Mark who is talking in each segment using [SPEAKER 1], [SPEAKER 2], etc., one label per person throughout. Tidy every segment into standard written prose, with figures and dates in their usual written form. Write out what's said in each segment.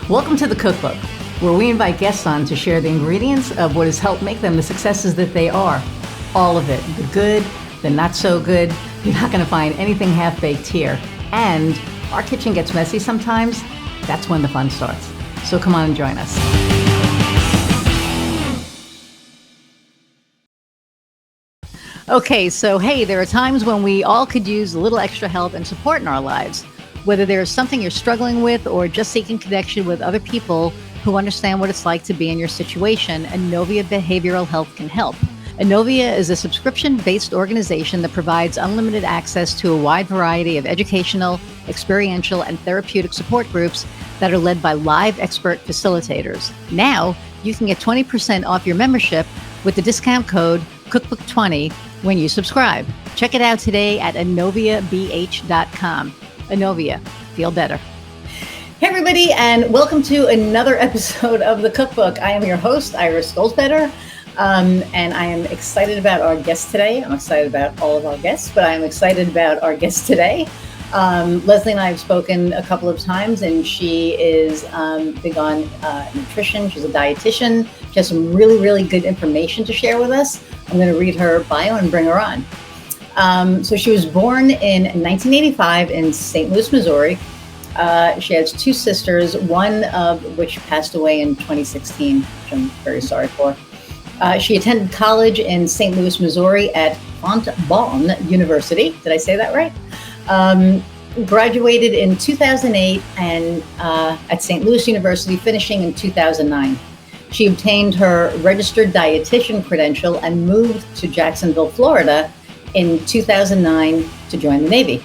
[SPEAKER 1] Welcome to the Cookbook, where we invite guests on to share the ingredients of what has helped make them the successes that they are. All of it, the good, the not so good. You're not going to find anything half-baked here. And our kitchen gets messy sometimes. That's when the fun starts. So come on and join us. Okay, so hey, there are times when we all could use a little extra help and support in our lives. Whether there's something you're struggling with or just seeking connection with other people who understand what it's like to be in your situation, Inovia Behavioral Health can help. Inovia is a subscription-based organization that provides unlimited access to a wide variety of educational, experiential, and therapeutic support groups that are led by live expert facilitators. Now, you can get 20% off your membership with the discount code Cookbook20 when you subscribe. Check it out today at inoviabh.com. Inovia, feel better. Hey everybody, and welcome to another episode of the Cookbook. I am your host, Iris Goldsbetter, and I am excited about our guest today. I'm excited about all of our guests, but I'm excited about our guest today. Leslie and I have spoken a couple of times, and she is big on nutrition. She's a dietitian. She has some really, really good information to share with us. I'm going to read her bio and bring her on. So she was born in 1985 in St. Louis, Missouri. She has two sisters, one of which passed away in 2016, which I'm very sorry for. She attended college in St. Louis, Missouri at Fontbonne University. Did I say that right? Graduated in 2008 and at St. Louis University, finishing in 2009. She obtained her registered dietitian credential and moved to Jacksonville, Florida in 2009 to join the Navy.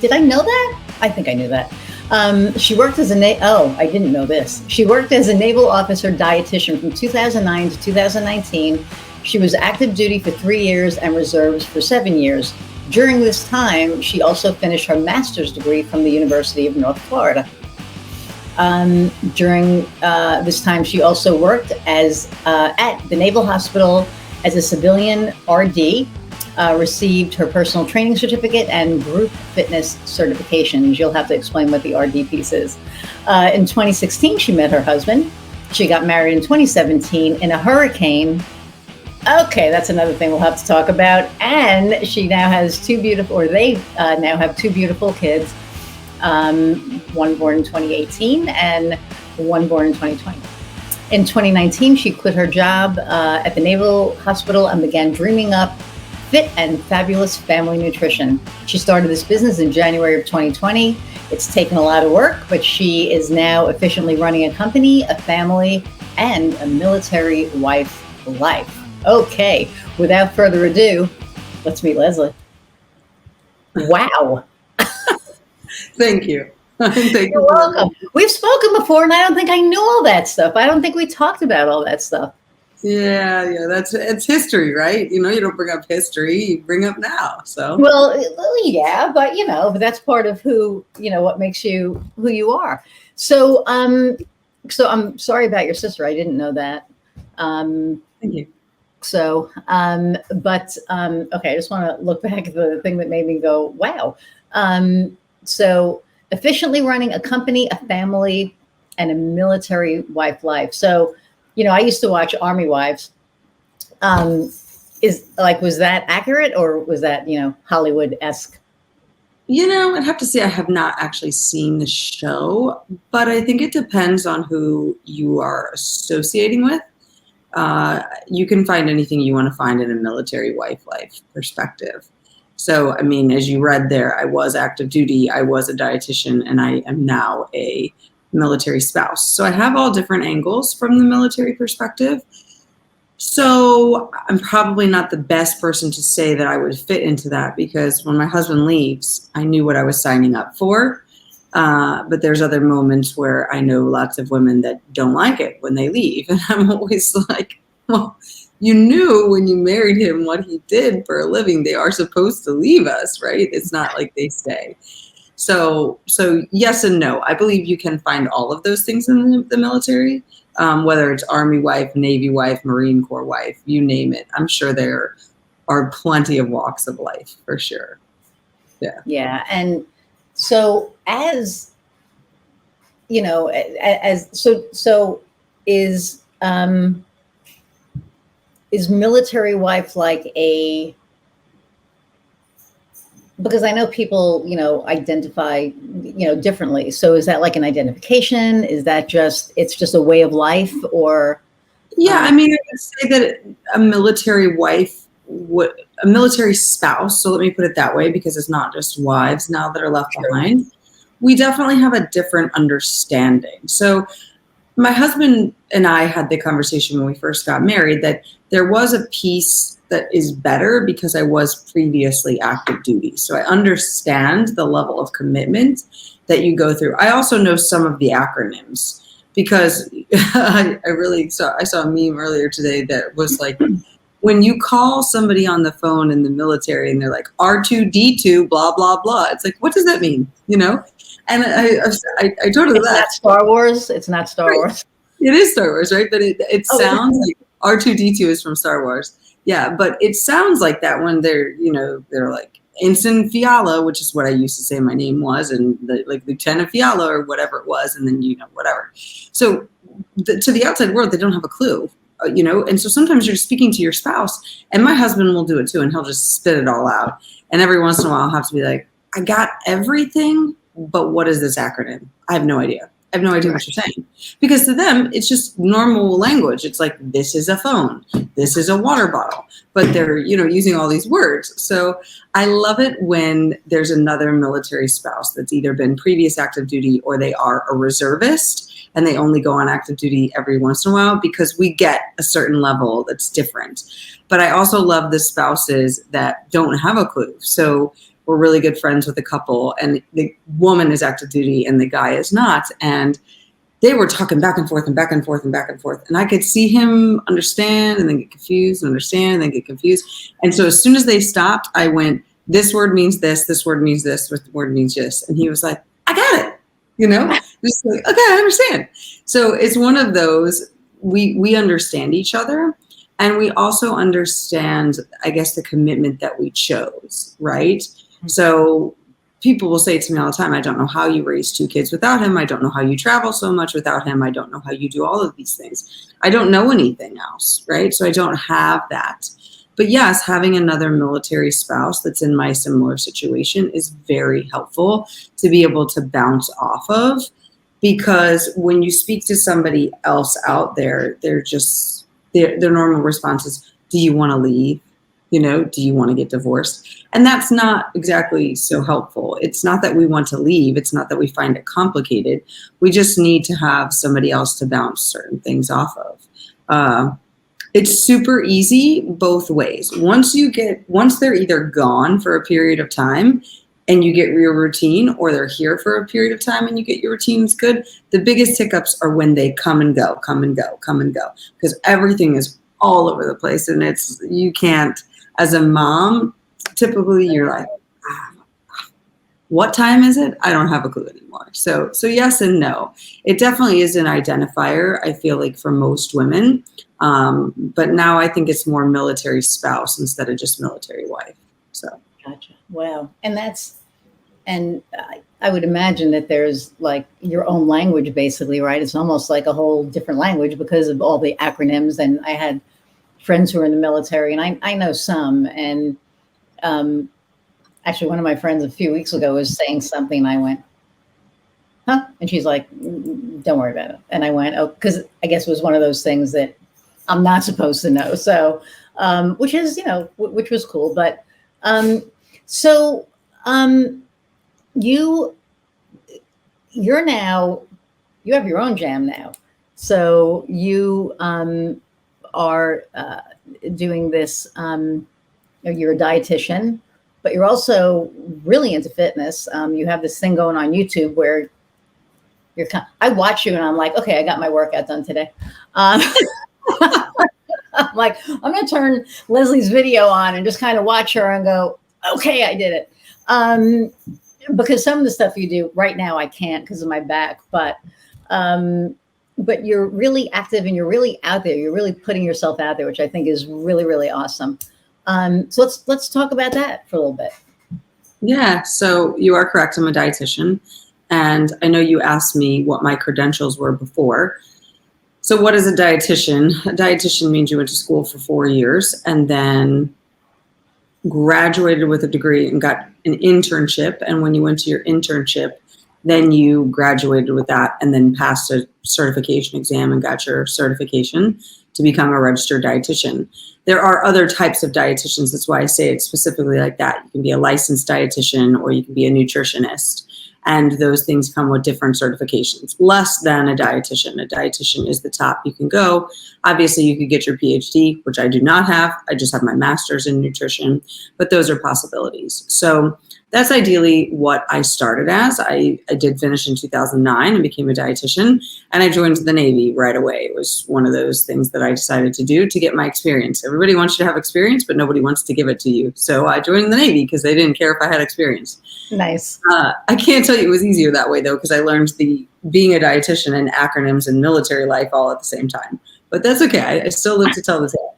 [SPEAKER 1] Did I know that? I think I knew that. She worked as I didn't know this. She worked as a naval officer dietitian from 2009 to 2019. She was active duty for 3 years and reserves for 7 years. During this time, she also finished her master's degree from the University of North Florida. During this time, she also worked as at the Naval Hospital as a civilian RD, received her personal training certificate and group fitness certifications. You'll have to explain what the RD piece is. In 2016, she met her husband. She got married in 2017 in a hurricane. Okay, that's another thing we'll have to talk about. And she now has they now have two beautiful kids. One born in 2018 and one born in 2020. In 2019, she quit her job at the Naval Hospital and began dreaming up fit and fabulous family nutrition. She started this business in January of 2020. It's taken a lot of work, but she is now efficiently running a company, a family, and a military wife life. Okay, without further ado, let's meet Leslie. Wow.
[SPEAKER 2] Thank you.
[SPEAKER 1] You're welcome. We've spoken before, and I don't think I knew all that stuff. I don't think we talked about all that stuff.
[SPEAKER 2] Yeah, it's history, right? You don't bring up history, you bring up now. So
[SPEAKER 1] well, yeah, but that's part of who what makes you who you are. So I'm sorry about your sister. I didn't know that.
[SPEAKER 2] Thank you.
[SPEAKER 1] So okay, I just want to look back at the thing that made me go, wow. So efficiently running a company, a family, and a military wife life. So, I used to watch Army Wives. Was that accurate, or was that, Hollywood-esque?
[SPEAKER 2] I'd have to say I have not actually seen the show, but I think it depends on who you are associating with. You can find anything you want to find in a military wife life perspective. So, as you read there, I was active duty, I was a dietitian, and I am now a military spouse. So I have all different angles from the military perspective. So I'm probably not the best person to say that I would fit into that, because when my husband leaves, I knew what I was signing up for. But there's other moments where I know lots of women that don't like it when they leave. And I'm always like, well, you knew when you married him what he did for a living. They are supposed to leave us, right? It's not like they stay. So yes and no. I believe you can find all of those things in the military, whether it's Army wife, Navy wife, Marine Corps wife, you name it. I'm sure there are plenty of walks of life for sure. Yeah.
[SPEAKER 1] Yeah. And so as as so is military wife like a, because I know people, identify, differently. So is that like an identification? Is that it's just a way of life, or?
[SPEAKER 2] Yeah, I mean, I would say that a military wife a military spouse, so let me put it that way, because it's not just wives now that are left behind. We definitely have a different understanding. So my husband and I had the conversation when we first got married that there was a piece that is better because I was previously active duty. So I understand the level of commitment that you go through. I also know some of the acronyms because I saw a meme earlier today that was like, when you call somebody on the phone in the military and they're like R2D2 blah blah blah, it's like, what does that mean? And I totally
[SPEAKER 1] It's
[SPEAKER 2] laughed.
[SPEAKER 1] not Star Wars. It's not Star Wars.
[SPEAKER 2] It is Star Wars, right? But it sounds like R2D2 is from Star Wars. Yeah, but it sounds like that when they're like Ensign Fiala, which is what I used to say my name was, and like Lieutenant Fiala or whatever it was, and then whatever. So to the outside world, they don't have a clue. And so sometimes you're speaking to your spouse, and my husband will do it too, and he'll just spit it all out. And every once in a while, I'll have to be like, I got everything, but what is this acronym? I have no idea. I have no idea what you're saying. Because to them, it's just normal language. It's like, this is a phone, this is a water bottle, but they're, using all these words. So I love it when there's another military spouse that's either been previous active duty or they are a reservist, and they only go on active duty every once in a while, because we get a certain level that's different. But I also love the spouses that don't have a clue. So we're really good friends with a couple, and the woman is active duty and the guy is not. And they were talking back and forth and back and forth and back and forth. And I could see him understand and then get confused and understand and then get confused. And so as soon as they stopped, I went, this word means this word means this word means this. And he was like, I got it. Just like, okay, I understand. So it's one of those, we understand each other, and we also understand, I guess, the commitment that we chose, right? Mm-hmm. So people will say to me all the time, I don't know how you raise 2 kids without him. I don't know how you travel so much without him. I don't know how you do all of these things. I don't know anything else, right? So I don't have that. But yes, having another military spouse that's in my similar situation is very helpful to be able to bounce off of, because when you speak to somebody else out there, their normal response is, do you want to leave? Do you want to get divorced? And that's not exactly so helpful. It's not that we want to leave. It's not that we find it complicated. We just need to have somebody else to bounce certain things off of. It's super easy both ways. Once they're either gone for a period of time and you get your routine, or they're here for a period of time and you get your routines good, the biggest hiccups are when they come and go, because everything is all over the place, and you can't, as a mom, typically you're like, what time is it? I don't have a clue anymore. So yes and no. It definitely is an identifier, I feel like, for most women. But now I think it's more military spouse instead of just military wife. So.
[SPEAKER 1] Gotcha. Wow. And I would imagine that there's like your own language, basically, right? It's almost like a whole different language because of all the acronyms. And I had friends who are in the military, and I know some. And actually, one of my friends a few weeks ago was saying something, and I went, huh? And she's like, don't worry about it. And I went, oh, because I guess it was one of those things that I'm not supposed to know. So, which is, which was cool. But you're now, you have your own jam now. So you are doing this, you're a dietitian, but you're also really into fitness. You have this thing going on YouTube where I watch you and I'm like, okay, I got my workout done today. I'm like, I'm going to turn Leslie's video on and just kind of watch her and go, okay, I did it. Because some of the stuff you do right now, I can't because of my back, but you're really active and you're really out there. You're really putting yourself out there, which I think is really, really awesome. So let's talk about that for a little bit.
[SPEAKER 2] Yeah. So you are correct. I'm a dietitian. And I know you asked me what my credentials were before. So what is a dietitian? A dietitian means you went to school for 4 years and then graduated with a degree and got an internship. And when you went to your internship, then you graduated with that and then passed a certification exam and got your certification to become a registered dietitian. There are other types of dietitians. That's why I say it specifically like that. You can be a licensed dietitian or you can be a nutritionist. And those things come with different certifications, less than a dietitian. A dietitian is the top you can go. Obviously, you could get your PhD, which I do not have. I just have my master's in nutrition, but those are possibilities. So that's ideally what I started as. I did finish in 2009 and became a dietitian, and I joined the Navy right away. It was one of those things that I decided to do to get my experience. Everybody wants you to have experience, but nobody wants to give it to you. So I joined the Navy because they didn't care if I had experience.
[SPEAKER 1] Nice.
[SPEAKER 2] I can't tell you it was easier that way, though, because I learned being a dietitian and acronyms and military life all at the same time. But that's okay. I still live to tell the tale.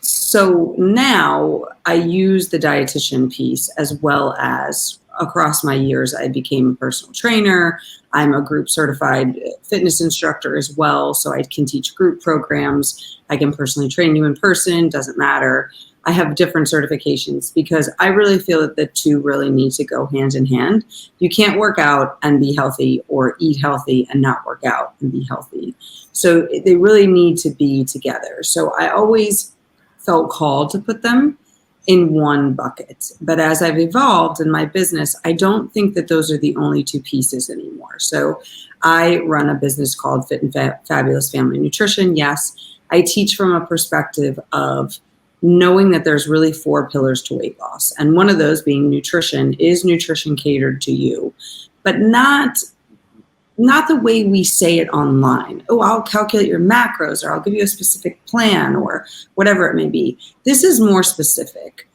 [SPEAKER 2] So now I use the dietitian piece as well as across my years, I became a personal trainer. I'm a group certified fitness instructor as well. So I can teach group programs. I can personally train you in person, doesn't matter. I have different certifications because I really feel that the two really need to go hand in hand. You can't work out and be healthy or eat healthy and not work out and be healthy. So they really need to be together. So I always felt called to put them in one bucket. But as I've evolved in my business, I don't think that those are the only two pieces anymore. So I run a business called Fit and Fabulous Family Nutrition. Yes, I teach from a perspective of knowing that there's really 4 pillars to weight loss. And one of those being nutrition. Is nutrition catered to you? But not the way we say it online. Oh, I'll calculate your macros, or I'll give you a specific plan, or whatever it may be. This is more specific.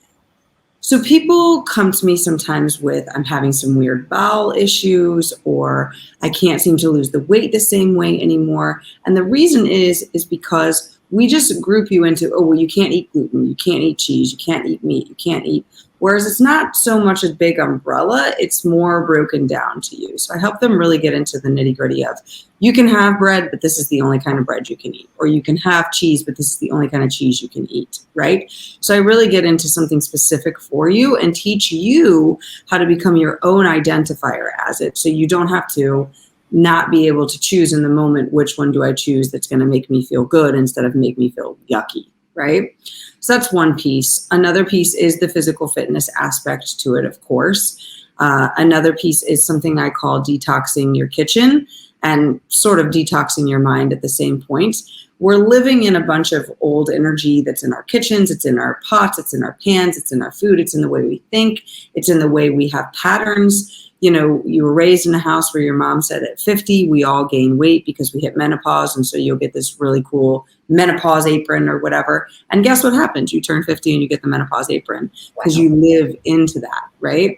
[SPEAKER 2] So people come to me sometimes with, I'm having some weird bowel issues, or I can't seem to lose the weight the same way anymore. And the reason is because we just group you into, oh, well, you can't eat gluten, you can't eat cheese, you can't eat meat, you can't eat. Whereas it's not so much a big umbrella, it's more broken down to you. So I help them really get into the nitty gritty of, you can have bread, but this is the only kind of bread you can eat. Or you can have cheese, but this is the only kind of cheese you can eat, right? So I really get into something specific for you and teach you how to become your own identifier as it. So you don't have to not be able to choose in the moment, which one do I choose that's going to make me feel good instead of make me feel yucky, right? So that's one piece. Another piece is the physical fitness aspect to it, of course. Another piece is something I call detoxing your kitchen and sort of detoxing your mind at the same point. We're living in a bunch of old energy that's in our kitchens, it's in our pots, it's in our pans, it's in our food, it's in the way we think, it's in the way we have patterns. You know, you were raised in a house where your mom said at 50, we all gain weight because we hit menopause. And so you'll get this really cool menopause apron or whatever. And guess what happens? You turn 50 and you get the menopause apron because you live into that, right?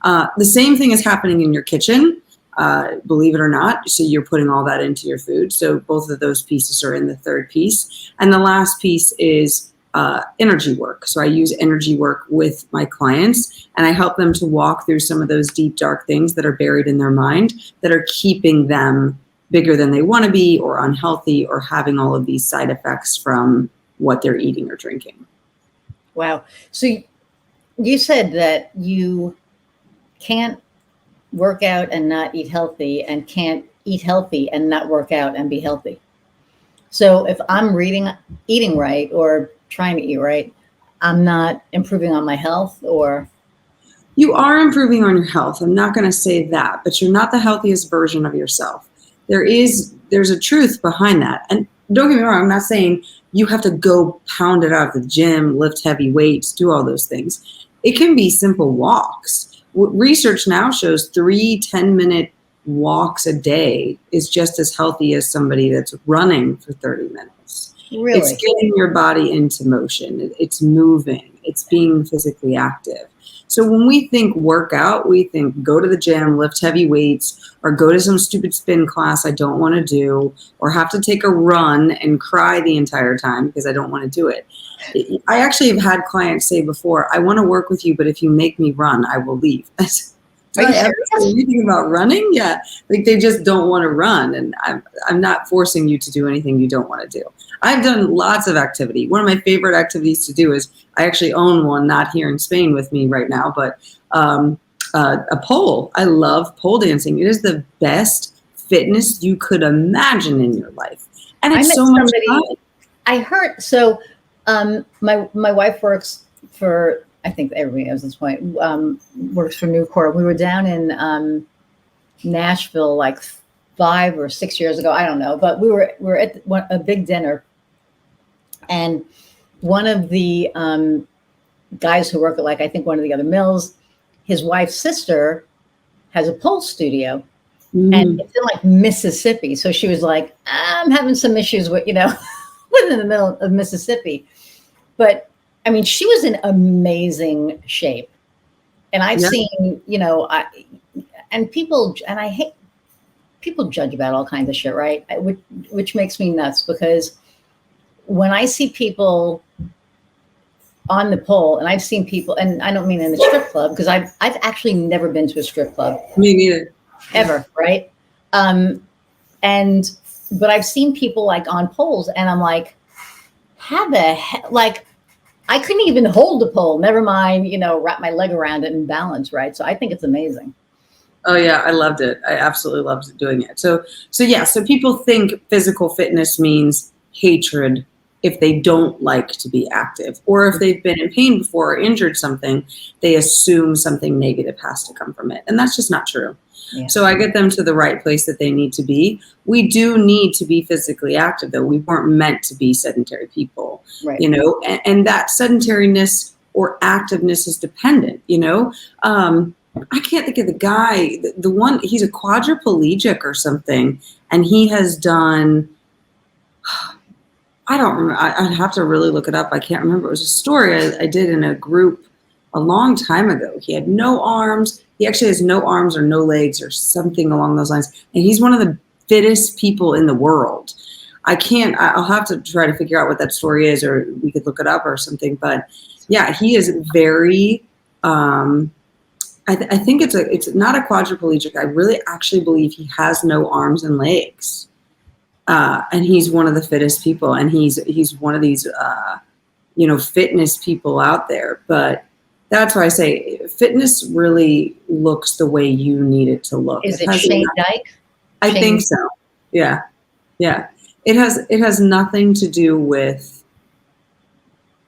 [SPEAKER 2] The same thing is happening in your kitchen, believe it or not. So you're putting all that into your food. So both of those pieces are in the third piece. And the last piece is energy work. So I use energy work with my clients and I help them to walk through some of those deep, dark things that are buried in their mind that are keeping them bigger than they want to be or unhealthy or having all of these side effects from what they're eating or drinking.
[SPEAKER 1] Wow. So you said that you can't work out and not eat healthy and can't eat healthy and not work out and be healthy. So if I'm eating right or trying to eat right, I'm not improving on my health, or?
[SPEAKER 2] You are improving on your health. I'm not going to say that, but you're not the healthiest version of yourself. There's a truth behind that. And don't get me wrong, I'm not saying you have to go pound it out of the gym, lift heavy weights, do all those things. It can be simple walks. Research now shows 3 10-minute walks a day is just as healthy as somebody that's running for 30 minutes.
[SPEAKER 1] Really?
[SPEAKER 2] It's getting your body into motion. It's moving. It's being physically active. So when we think workout, we think go to the gym, lift heavy weights, or go to some stupid spin class I don't want to do, or have to take a run and cry the entire time because I don't want to do it. I actually have had clients say before, I want to work with you, but if you make me run, I will leave.
[SPEAKER 1] Are you serious?
[SPEAKER 2] Anything about running? Yeah. Like they just don't want to run. And I'm not forcing you to do anything you don't want to do. I've done lots of activity. One of my favorite activities to do is I actually own one, not here in Spain with me right now, but a pole. I love pole dancing. It is the best fitness you could imagine in your life. And
[SPEAKER 1] I
[SPEAKER 2] it's
[SPEAKER 1] met
[SPEAKER 2] so much
[SPEAKER 1] somebody.
[SPEAKER 2] fun.
[SPEAKER 1] I heard so. My wife works for, I think everybody knows at this point, works for Nucor. We were down in Nashville like 5 or 6 years ago. I don't know, but we were at a big dinner, and one of the guys who work at, like, I think one of the other mills, his wife's sister has a pole studio, and it's in like Mississippi. So she was like, I'm having some issues with, within the middle of Mississippi. But I mean, she was in amazing shape. And I've seen, and people, and I hate people judge about all kinds of shit, right? Which makes me nuts, because when I see people on the pole, and I've seen people, and I don't mean in a strip club, because I've actually never been to a strip club.
[SPEAKER 2] Me neither.
[SPEAKER 1] Ever, right? But I've seen people like on poles, and I'm like, how the heck? Like, I couldn't even hold the pole, never mind, wrap my leg around it and balance, right? So I think it's amazing.
[SPEAKER 2] Oh yeah, I loved it. I absolutely loved doing it. So people think physical fitness means hatred if they don't like to be active, or if they've been in pain before or injured something, they assume something negative has to come from it. And that's just not true. Yeah. So I get them to the right place that they need to be. We do need to be physically active, though. We weren't meant to be sedentary people,
[SPEAKER 1] right.
[SPEAKER 2] And that sedentariness or activeness is dependent, I can't think of the guy, the one, he's a quadriplegic or something, and he has done, I don't remember, I'd have to really look it up. I can't remember. It was a story I did in a group a long time ago. He had no arms. He actually has no arms or no legs or something along those lines. And he's one of the fittest people in the world. I'll have to try to figure out what that story is, or we could look it up or something. But yeah, he is very, I think it's not a quadriplegic. I really actually believe he has no arms and legs. And he's one of the fittest people. And he's one of these, fitness people out there. But that's why I say fitness really looks the way you need it to look.
[SPEAKER 1] Is it Shane Dyke?
[SPEAKER 2] I think so. Yeah. Yeah. It has nothing to do with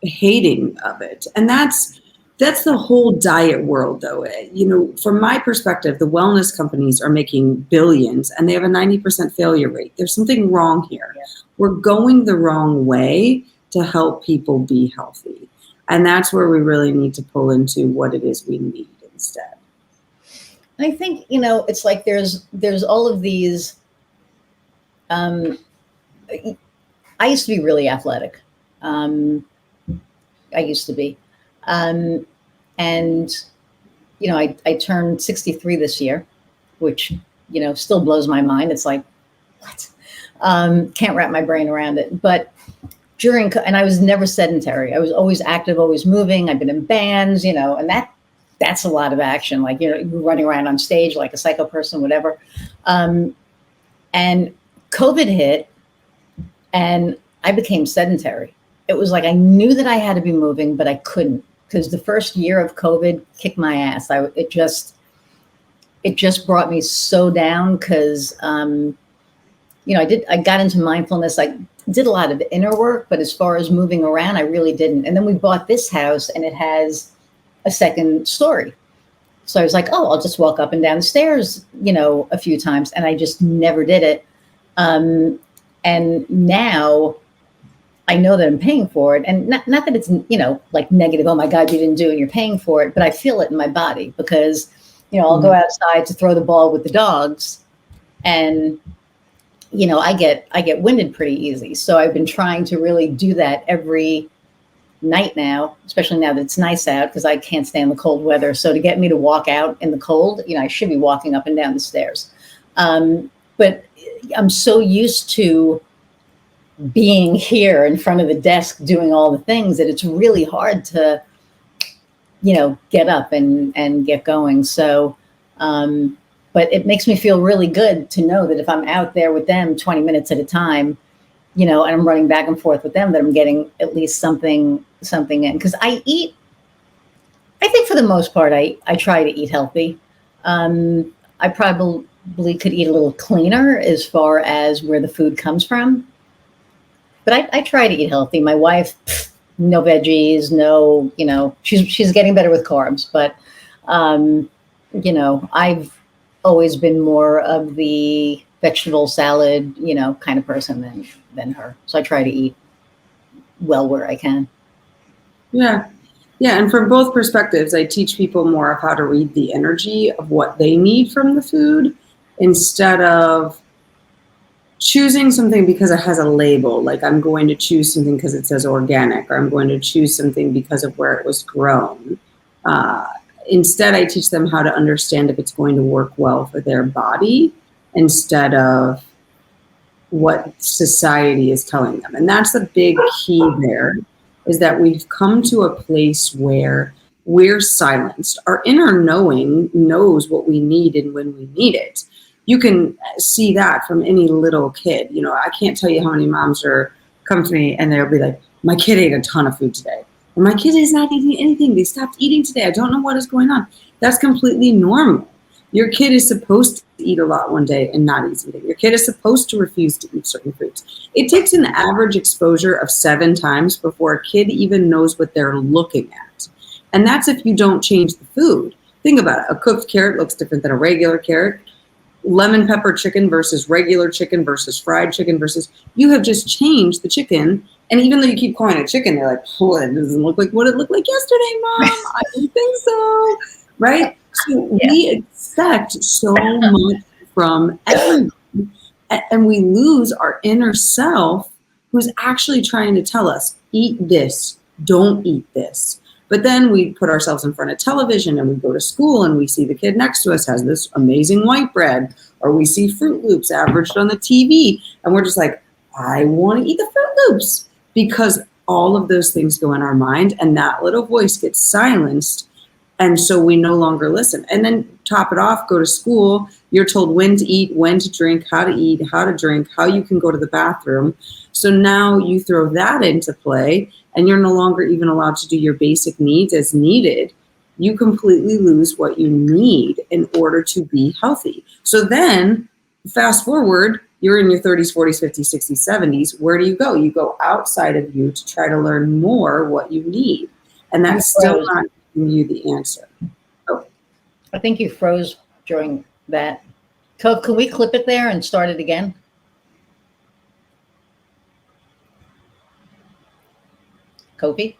[SPEAKER 2] hating of it. And that's the whole diet world, though. From my perspective, the wellness companies are making billions and they have a 90% failure rate. There's something wrong here. Yeah. We're going the wrong way to help people be healthy. And that's where we really need to pull into what it is we need instead.
[SPEAKER 1] I think, it's like there's all of these, I used to be really athletic. I used to be. And, I turned 63 this year, which, still blows my mind. It's like, what? Can't wrap my brain around it. But and I was never sedentary. I was always active, always moving. I've been in bands, and that's a lot of action. Like, you're running around on stage like a psycho person, whatever. And COVID hit and I became sedentary. It was like, I knew that I had to be moving, but I couldn't, because the first year of COVID kicked my ass. It just brought me so down, because, I got into mindfulness. I did a lot of inner work, but as far as moving around, I really didn't. And then we bought this house and it has a second story. So I was like, oh, I'll just walk up and down the stairs, a few times. And I just never did it. And now I know that I'm paying for it. And not that it's, like negative, oh my God, you didn't do it and you're paying for it. But I feel it in my body, because, I'll go outside to throw the ball with the dogs, and I get winded pretty easy. So I've been trying to really do that every night now, especially now that it's nice out, because I can't stand the cold weather. So to get me to walk out in the cold, I should be walking up and down the stairs. But I'm so used to being here in front of the desk doing all the things that it's really hard to, get up and get going. So But it makes me feel really good to know that if I'm out there with them 20 minutes at a time, and I'm running back and forth with them, that I'm getting at least something in. Because I think for the most part, I try to eat healthy. I probably could eat a little cleaner as far as where the food comes from. But I try to eat healthy. My wife, no veggies, no, she's getting better with carbs. But, I've always been more of the vegetable salad, kind of person than her. So I try to eat well where I can.
[SPEAKER 2] Yeah. Yeah. And from both perspectives, I teach people more of how to read the energy of what they need from the food instead of choosing something because it has a label. Like I'm going to choose something because it says organic, or I'm going to choose something because of where it was grown. Instead, I teach them how to understand if it's going to work well for their body instead of what society is telling them. And that's the big key there, is that we've come to a place where we're silenced. Our inner knowing knows what we need and when we need it. You can see that from any little kid. I can't tell you how many moms come to me and they'll be like, my kid ate a ton of food today. And my kid is not eating anything. They stopped eating today. I don't know what is going on. That's completely normal. Your kid is supposed to eat a lot one day and not eat something. Your kid is supposed to refuse to eat certain foods. It takes an average exposure of 7 times before a kid even knows what they're looking at. And that's if you don't change the food. Think about it. A cooked carrot looks different than a regular carrot. Lemon pepper chicken versus regular chicken versus fried chicken versus, you have just changed the chicken. And even though you keep calling it chicken, they're like, oh, it doesn't look like what it looked like yesterday, Mom. I don't think so. Right? So we expect so much from everyone. And we lose our inner self who's actually trying to tell us, eat this, don't eat this. But then we put ourselves in front of television and we go to school and we see the kid next to us has this amazing white bread, or we see Fruit Loops averaged on the TV. And we're just like, I want to eat the Fruit Loops, because all of those things go in our mind and that little voice gets silenced. And so we no longer listen. And then top it off, go to school. You're told when to eat, when to drink, how to eat, how to drink, how you can go to the bathroom. So now you throw that into play and you're no longer even allowed to do your basic needs as needed. You completely lose what you need in order to be healthy. So then fast forward, you're in your 30s, 40s, 50s, 60s, 70s. Where do you go? You go outside of you to try to learn more what you need. And that's still not giving you the answer. Oh.
[SPEAKER 1] I think you froze during that. Can we clip it there and start it again? Kofi?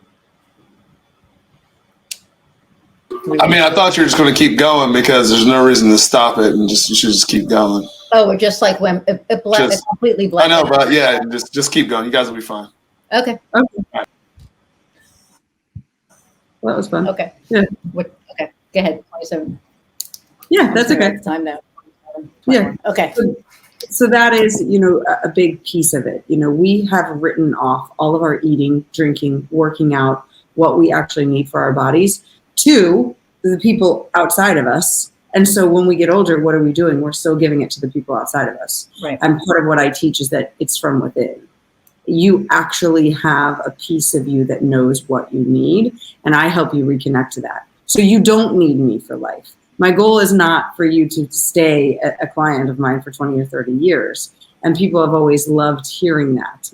[SPEAKER 3] I thought you were just going to keep going because there's no reason to stop it, and you should just keep going.
[SPEAKER 1] Oh, we're just like when it completely black.
[SPEAKER 3] I know, but yeah, just keep going. You guys will be fine.
[SPEAKER 1] Okay.
[SPEAKER 2] Well, that was fun.
[SPEAKER 1] Okay.
[SPEAKER 2] Yeah.
[SPEAKER 1] Okay. Go ahead. 27.
[SPEAKER 2] Yeah, that's okay.
[SPEAKER 1] Time now.
[SPEAKER 2] Yeah.
[SPEAKER 1] Okay.
[SPEAKER 2] So that is, a big piece of it. We have written off all of our eating, drinking, working out, what we actually need for our bodies to the people outside of us. And so when we get older, what are we doing? We're still giving it to the people outside of us.
[SPEAKER 1] Right.
[SPEAKER 2] And part of what I teach is that it's from within. You actually have a piece of you that knows what you need. And I help you reconnect to that. So you don't need me for life. My goal is not for you to stay a client of mine for 20 or 30 years. And people have always loved hearing that,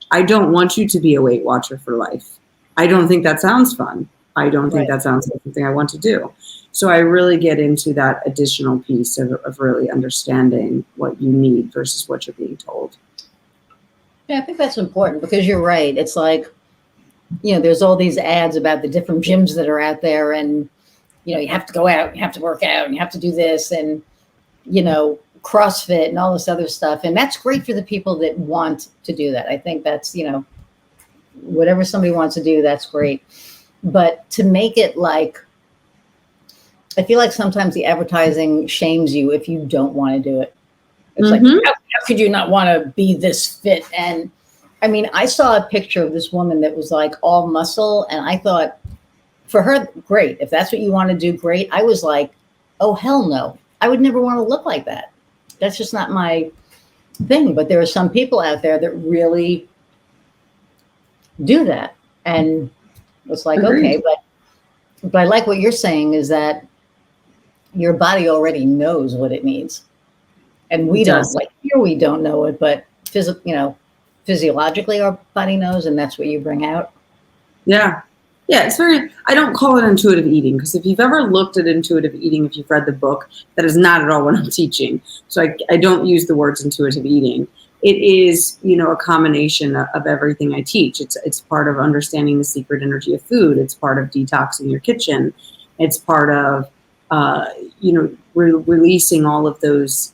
[SPEAKER 2] I don't want you to be a Weight Watcher for life. I don't think that sounds fun. I don't think that sounds like something I want to do. So I really get into that additional piece of really understanding what you need versus what you're being told.
[SPEAKER 1] Yeah, I think that's important because you're right. It's like, there's all these ads about the different gyms that are out there, and, you have to go out, you have to work out, and you have to do this, and, CrossFit and all this other stuff. And that's great for the people that want to do that. I think that's, whatever somebody wants to do, that's great. But to make it like, I feel like sometimes the advertising shames you if you don't want to do it. It's like, how could you not want to be this fit? And I saw a picture of this woman that was like all muscle. And I thought, for her, great. If that's what you want to do, great. I was like, oh, hell no. I would never want to look like that. That's just not my thing. But there are some people out there that really do that. And it's like,
[SPEAKER 2] Agreed.
[SPEAKER 1] okay, but I like what you're saying is that your body already knows what it needs. And we
[SPEAKER 2] It
[SPEAKER 1] don't,
[SPEAKER 2] does.
[SPEAKER 1] like here, we don't know it, but physiologically our body knows, and that's what you bring out.
[SPEAKER 2] Yeah. Yeah, it's very, I don't call it intuitive eating because if you've ever looked at intuitive eating, if you've read the book, that is not at all what I'm teaching. So I don't use the words intuitive eating. It is, a combination of everything I teach. It's part of understanding the secret energy of food. It's part of detoxing your kitchen. It's part of, releasing all of those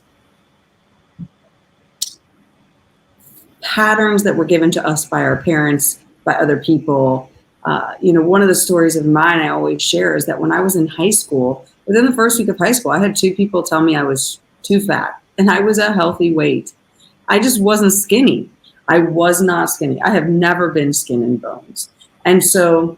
[SPEAKER 2] patterns that were given to us by our parents, by other people. One of the stories of mine I always share is that when I was in high school, within the first week of high school, I had 2 people tell me I was too fat, and I was a healthy weight. I just wasn't skinny. I was not skinny. I have never been skin and bones. And so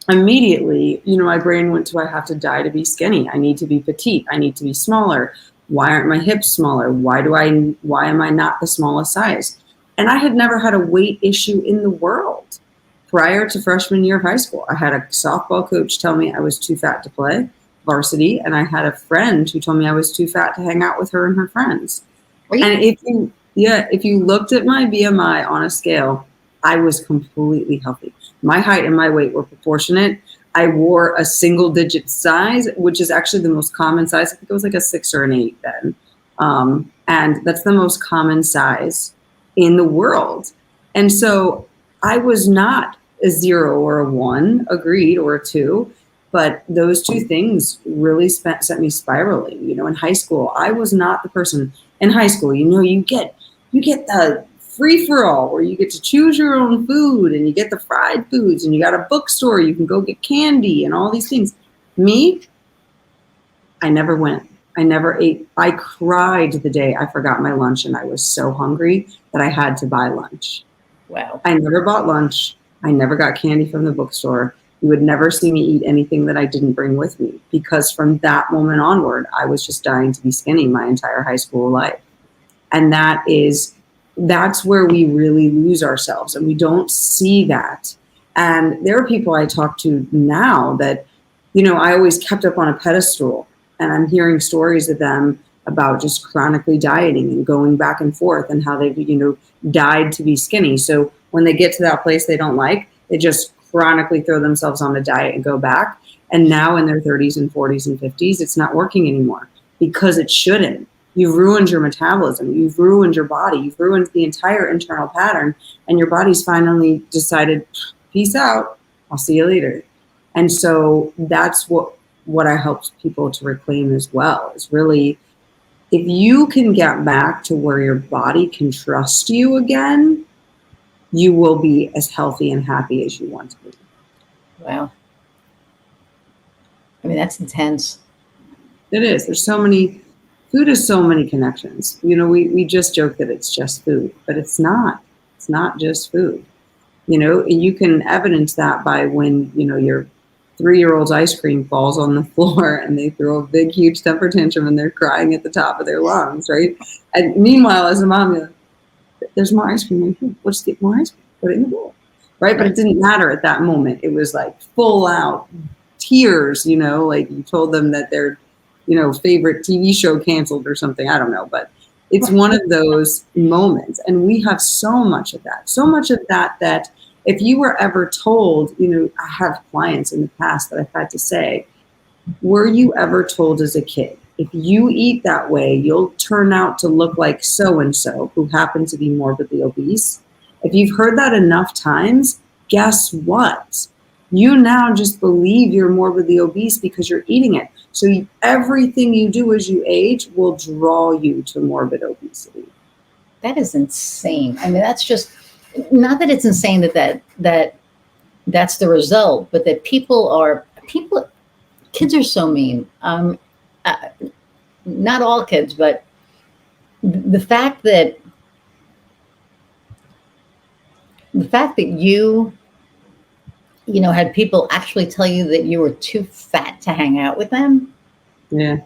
[SPEAKER 2] immediately, my brain went to, I have to die to be skinny. I need to be petite. I need to be smaller. Why aren't my hips smaller? Why am I not the smallest size? And I had never had a weight issue in the world prior to freshman year of high school. I had a softball coach tell me I was too fat to play varsity, and I had a friend who told me I was too fat to hang out with her and her friends. And if you looked at my BMI on a scale, I was completely healthy. My height and my weight were proportionate. I wore a single digit size, which is actually the most common size. I think it was like a 6 or an 8 then. And that's the most common size in the world. And so I was not a 0 or a 1, agreed, or a 2, but those 2 things really sent me spiraling. In high school, I was not the person. In high school, you get the free for all where you get to choose your own food, and you get the fried foods, and you got a bookstore, you can go get candy and all these things. Me, I never went. I never ate. I cried the day I forgot my lunch, and I was so hungry that I had to buy lunch.
[SPEAKER 1] Wow.
[SPEAKER 2] I never bought lunch. I never got candy from the bookstore. You would never see me eat anything that I didn't bring with me, because from that moment onward, I was just dying to be skinny my entire high school life. And that's where we really lose ourselves, and we don't see that. And there are people I talk to now that, I always kept up on a pedestal, and I'm hearing stories of them about just chronically dieting and going back and forth, and how they've, died to be skinny. So when they get to that place they don't like, they just chronically throw themselves on a diet and go back. And now in their 30s and 40s and 50s, it's not working anymore, because it shouldn't. You've ruined your metabolism. You've ruined your body. You've ruined the entire internal pattern, and your body's finally decided, peace out. I'll see you later. And so that's what I help people to reclaim as well, is really, if you can get back to where your body can trust you again, you will be as healthy and happy as you want to be.
[SPEAKER 1] Wow. I mean, that's intense.
[SPEAKER 2] It is. Food has so many connections. We just joke that it's just food, but it's not. It's not just food. And you can evidence that by when, your 3-year-old's ice cream falls on the floor and they throw a big, huge temper tantrum and they're crying at the top of their lungs, right? And meanwhile, as a mom, you're like, there's more ice cream right here. Let's get more ice cream. Put it in the bowl, right? But it didn't matter at that moment. It was like full out tears, like you told them that their, favorite TV show canceled or something. I don't know, but it's one of those moments. And we have so much of that, that if you were ever told, I have clients in the past that I've had to say, were you ever told as a kid, if you eat that way, you'll turn out to look like so-and-so who happened to be morbidly obese? If you've heard that enough times, guess what? You now just believe you're morbidly obese because you're eating it. So everything you do as you age will draw you to morbid obesity.
[SPEAKER 1] That is insane. I mean, that's just, not that it's insane that that's the result, but that kids are so mean. Not all kids, but the fact that you had people actually tell you that you were too fat to hang out with them.
[SPEAKER 2] Yeah.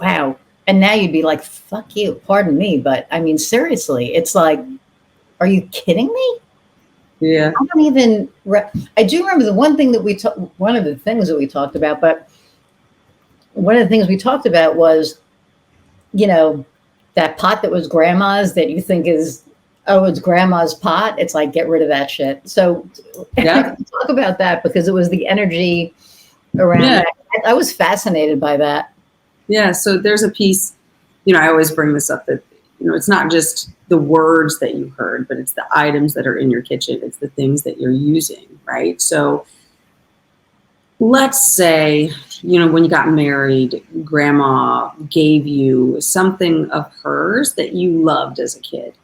[SPEAKER 1] wow. And now you'd be like, fuck you, pardon me. But I mean, seriously, it's like, are you kidding me?
[SPEAKER 2] Yeah.
[SPEAKER 1] I don't even, I do remember the one thing that one of the things that we talked about, but one of the things we talked about was, you know, that pot that was grandma's that you think is, oh, it's grandma's pot. It's like, get rid of that shit. So
[SPEAKER 2] Yeah.
[SPEAKER 1] talk about that, because it was the energy around that. I was fascinated by that.
[SPEAKER 2] Yeah. So there's a piece, I always bring this up that, it's not just the words that you heard, but it's the items that are in your kitchen. It's the things that you're using, right? So let's say, when you got married, grandma gave you something of hers that you loved as a kid.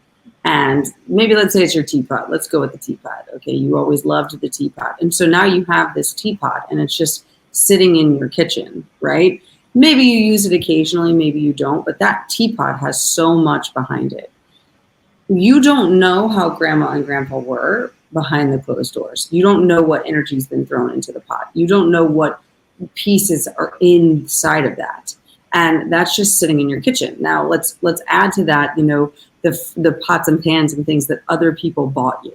[SPEAKER 2] And maybe let's say it's your teapot. Let's go with the teapot. Okay. You always loved the teapot. And so now you have this teapot and it's just sitting in your kitchen, right? Maybe you use it occasionally, maybe you don't, but that teapot has so much behind it. You don't know how grandma and grandpa were behind the closed doors. You don't know what energy's been thrown into the pot. You don't know what pieces are inside of that. And that's just sitting in your kitchen. Now let's add to that, the pots and pans and things that other people bought you,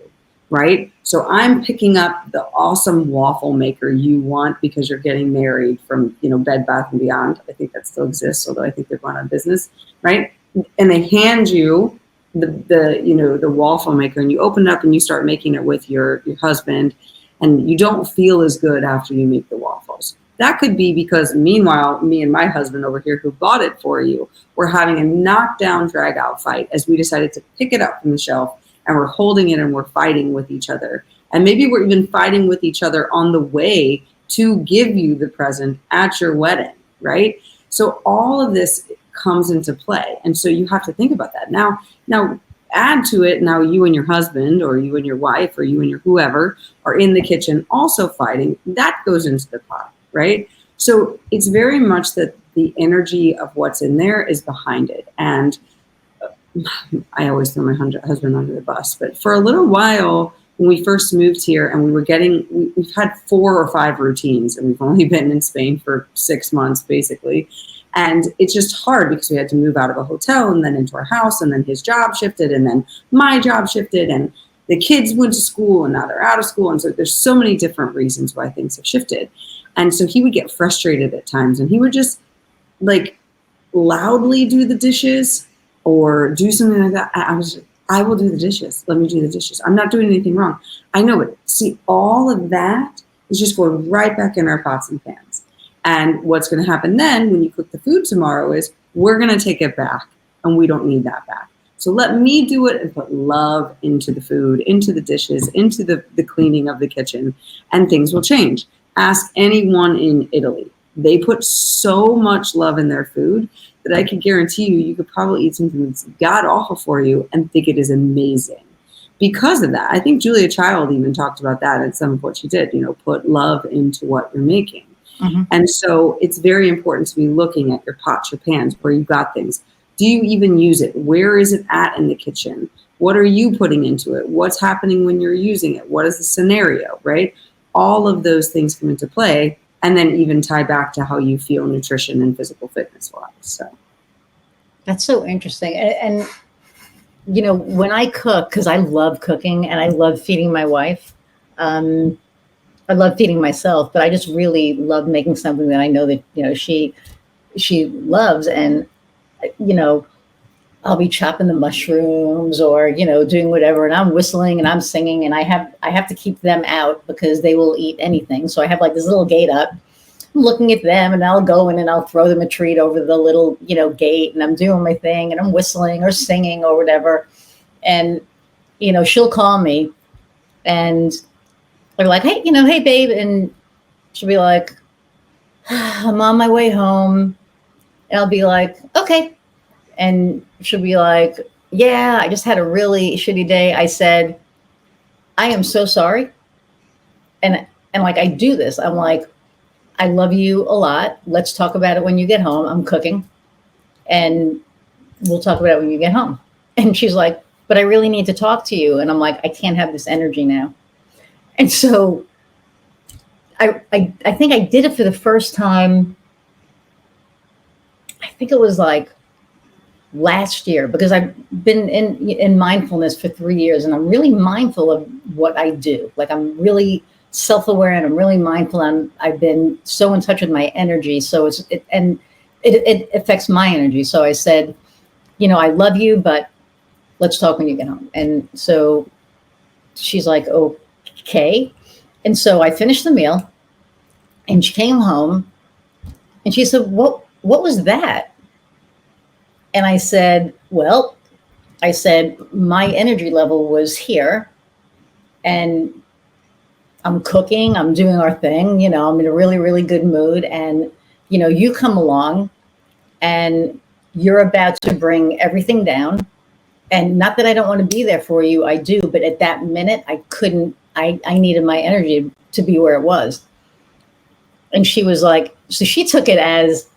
[SPEAKER 2] right? So I'm picking up the awesome waffle maker you want because you're getting married from, Bed Bath and Beyond. I think that still exists, although I think they're going out of business, right? And they hand you the waffle maker, and you open it up and you start making it with your husband, and you don't feel as good after you make the waffles. That could be because meanwhile, me and my husband over here who bought it for you, we're having a knockdown drag out fight as we decided to pick it up from the shelf, and we're holding it and we're fighting with each other. And maybe we're even fighting with each other on the way to give you the present at your wedding, right? So all of this comes into play. And so you have to think about that. Now add to it, now you and your husband or you and your wife or you and your whoever are in the kitchen also fighting. That goes into the pot, right? So it's very much that the energy of what's in there is behind it. And I always throw my husband under the bus, but for a little while when we first moved here and we've had 4 or 5 routines, and we've only been in Spain for 6 months basically. And it's just hard because we had to move out of a hotel and then into our house, and then his job shifted, and then my job shifted, and the kids went to school and now they're out of school. And so there's so many different reasons why things have shifted. And so he would get frustrated at times, and he would just like loudly do the dishes or do something like that. I will do the dishes. Let me do the dishes. I'm not doing anything wrong. I know it. See, all of that is just going right back in our pots and pans. And what's going to happen then when you cook the food tomorrow is we're going to take it back, and we don't need that back. So let me do it and put love into the food, into the dishes, into the cleaning of the kitchen, and things will change. Ask anyone in Italy. They put so much love in their food that I can guarantee you could probably eat something that's god awful for you and think it is amazing. Because of that, I think Julia Child even talked about that in some of what she did, put love into what you're making. Mm-hmm. And so it's very important to be looking at your pots, your pans, where you've got things. Do you even use it? Where is it at in the kitchen? What are you putting into it? What's happening when you're using it? What is the scenario, right? All of those things come into play, and then even tie back to how you feel nutrition and physical fitness wise. So
[SPEAKER 1] that's so interesting. And when I cook, because I love cooking and I love feeding my wife, I love feeding myself, but I just really love making something that I know that, she loves. And, I'll be chopping the mushrooms or, doing whatever. And I'm whistling and I'm singing, and I have to keep them out because they will eat anything. So I have like this little gate up. I'm looking at them, and I'll go in and I'll throw them a treat over the little, gate, and I'm doing my thing and I'm whistling or singing or whatever. And, she'll call me and they're like, hey, hey babe. And she'll be like, I'm on my way home. And I'll be like, okay. And she'll be like, yeah, I just had a really shitty day. I said, I am so sorry. And like, I do this. I'm like, I love you a lot. Let's talk about it when you get home. I'm cooking and we'll talk about it when you get home. And she's like, but I really need to talk to you. And I'm like, I can't have this energy now. And so I think I did it for the first time. I think it was like last year, because I've been in mindfulness for 3 years, and I'm really mindful of what I do. Like, I'm really self-aware, and I'm really mindful. I've been so in touch with my energy. So it affects my energy. So I said, I love you, but let's talk when you get home. And so she's like, okay. And so I finished the meal, and she came home, and she said, what was that? And I said, well, my energy level was here, and I'm cooking, I'm doing our thing, I'm in a really, really good mood. And, you come along, and you're about to bring everything down. And not that I don't want to be there for you, I do. But at that minute, I couldn't, I needed my energy to be where it was. And she was like, so she took it as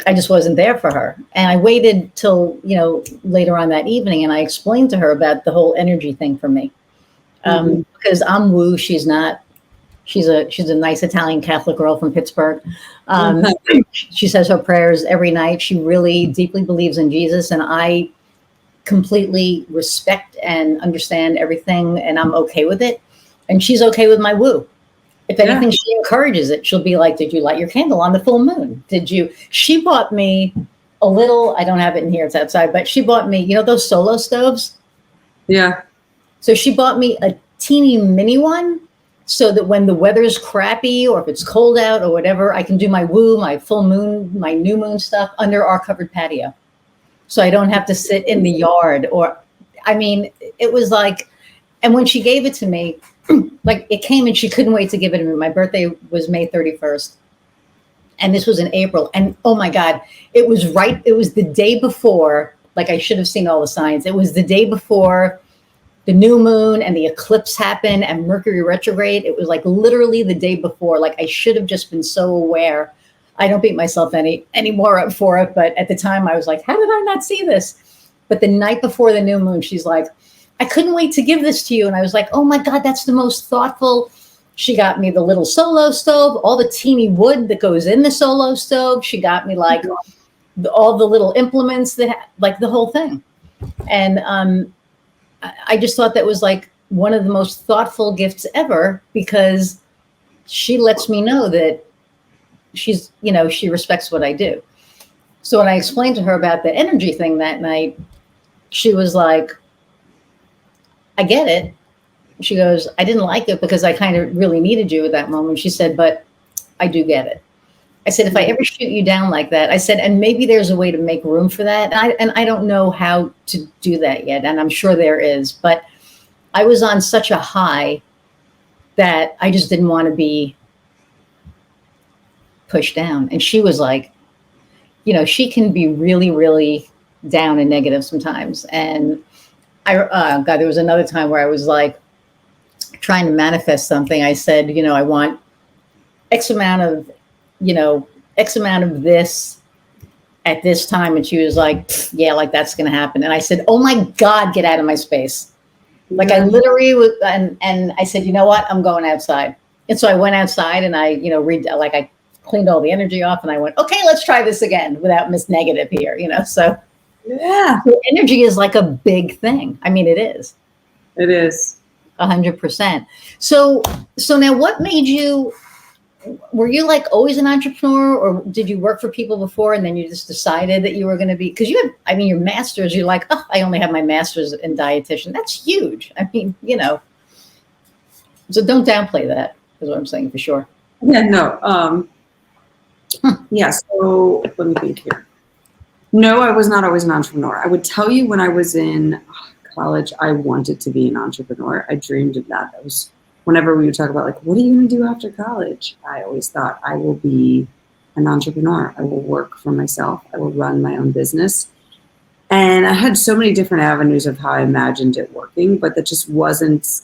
[SPEAKER 1] I just wasn't there for her. And I waited till, later on that evening, and I explained to her about the whole energy thing for me. Because I'm woo, she's not. She's a nice Italian Catholic girl from Pittsburgh. She says her prayers every night. She really deeply believes in Jesus, and I completely respect and understand everything, and I'm okay with it. And she's okay with my woo. If anything, she encourages it. She'll be like, did you light your candle on the full moon? She bought me a little, I don't have it in here, it's outside, but she bought me, those solo stoves?
[SPEAKER 2] Yeah.
[SPEAKER 1] So she bought me a teeny mini one, so that when the weather's crappy or if it's cold out or whatever, I can do my woo, my full moon, my new moon stuff under our covered patio. So I don't have to sit in the yard it was like, and when she gave it to me, like, it came and she couldn't wait to give it to me. My birthday was May 31st. And this was in April. And oh my God, it was the day before, like, I should have seen all the signs. It was the day before the new moon and the eclipse happened and Mercury retrograde. It was like literally the day before. Like, I should have just been so aware. I don't beat myself any more up for it. But at the time I was like, how did I not see this? But the night before the new moon, she's like, I couldn't wait to give this to you. And I was like, oh my God, that's the most thoughtful. She got me the little solo stove, all the teeny wood that goes in the solo stove. She got me like all the little implements like the whole thing. And I just thought that was like one of the most thoughtful gifts ever, because she lets me know that she respects what I do. So when I explained to her about the energy thing that night, she was like, I get it. She goes, I didn't like it because I kind of really needed you at that moment. She said, but I do get it. I said, if I ever shoot you down like that, I said, and maybe there's a way to make room for that. And I don't know how to do that yet. And I'm sure there is, but I was on such a high that I just didn't want to be pushed down. And she was like, she can be really, really down and negative sometimes. And God, there was another time where I was like trying to manifest something. I said, I want X amount of this at this time. And she was like, yeah, like that's going to happen. And I said, oh my God, get out of my space. Like, I literally was, and I said, you know what, I'm going outside. And so I went outside and I, I cleaned all the energy off, and I went, okay, let's try this again without Miss Negative here, so.
[SPEAKER 2] Yeah.
[SPEAKER 1] So energy is like a big thing. I mean, it is.
[SPEAKER 2] It is.
[SPEAKER 1] 100%. So now what made you, were you like always an entrepreneur, or did you work for people before and then you just decided that you were going to be, because you have, your master's, you're like, oh, I only have my master's in dietitian. That's huge. I mean, so don't downplay that, is what I'm saying, for sure.
[SPEAKER 2] Yeah, no. Yeah, so let me think here. No, I was not always an entrepreneur. I would tell you, when I was in college, I wanted to be an entrepreneur. I dreamed of that. That was whenever we would talk about, like, what are you going to do after college? I always thought, I will be an entrepreneur. I will work for myself. I will run my own business. And I had so many different avenues of how I imagined it working, but that just wasn't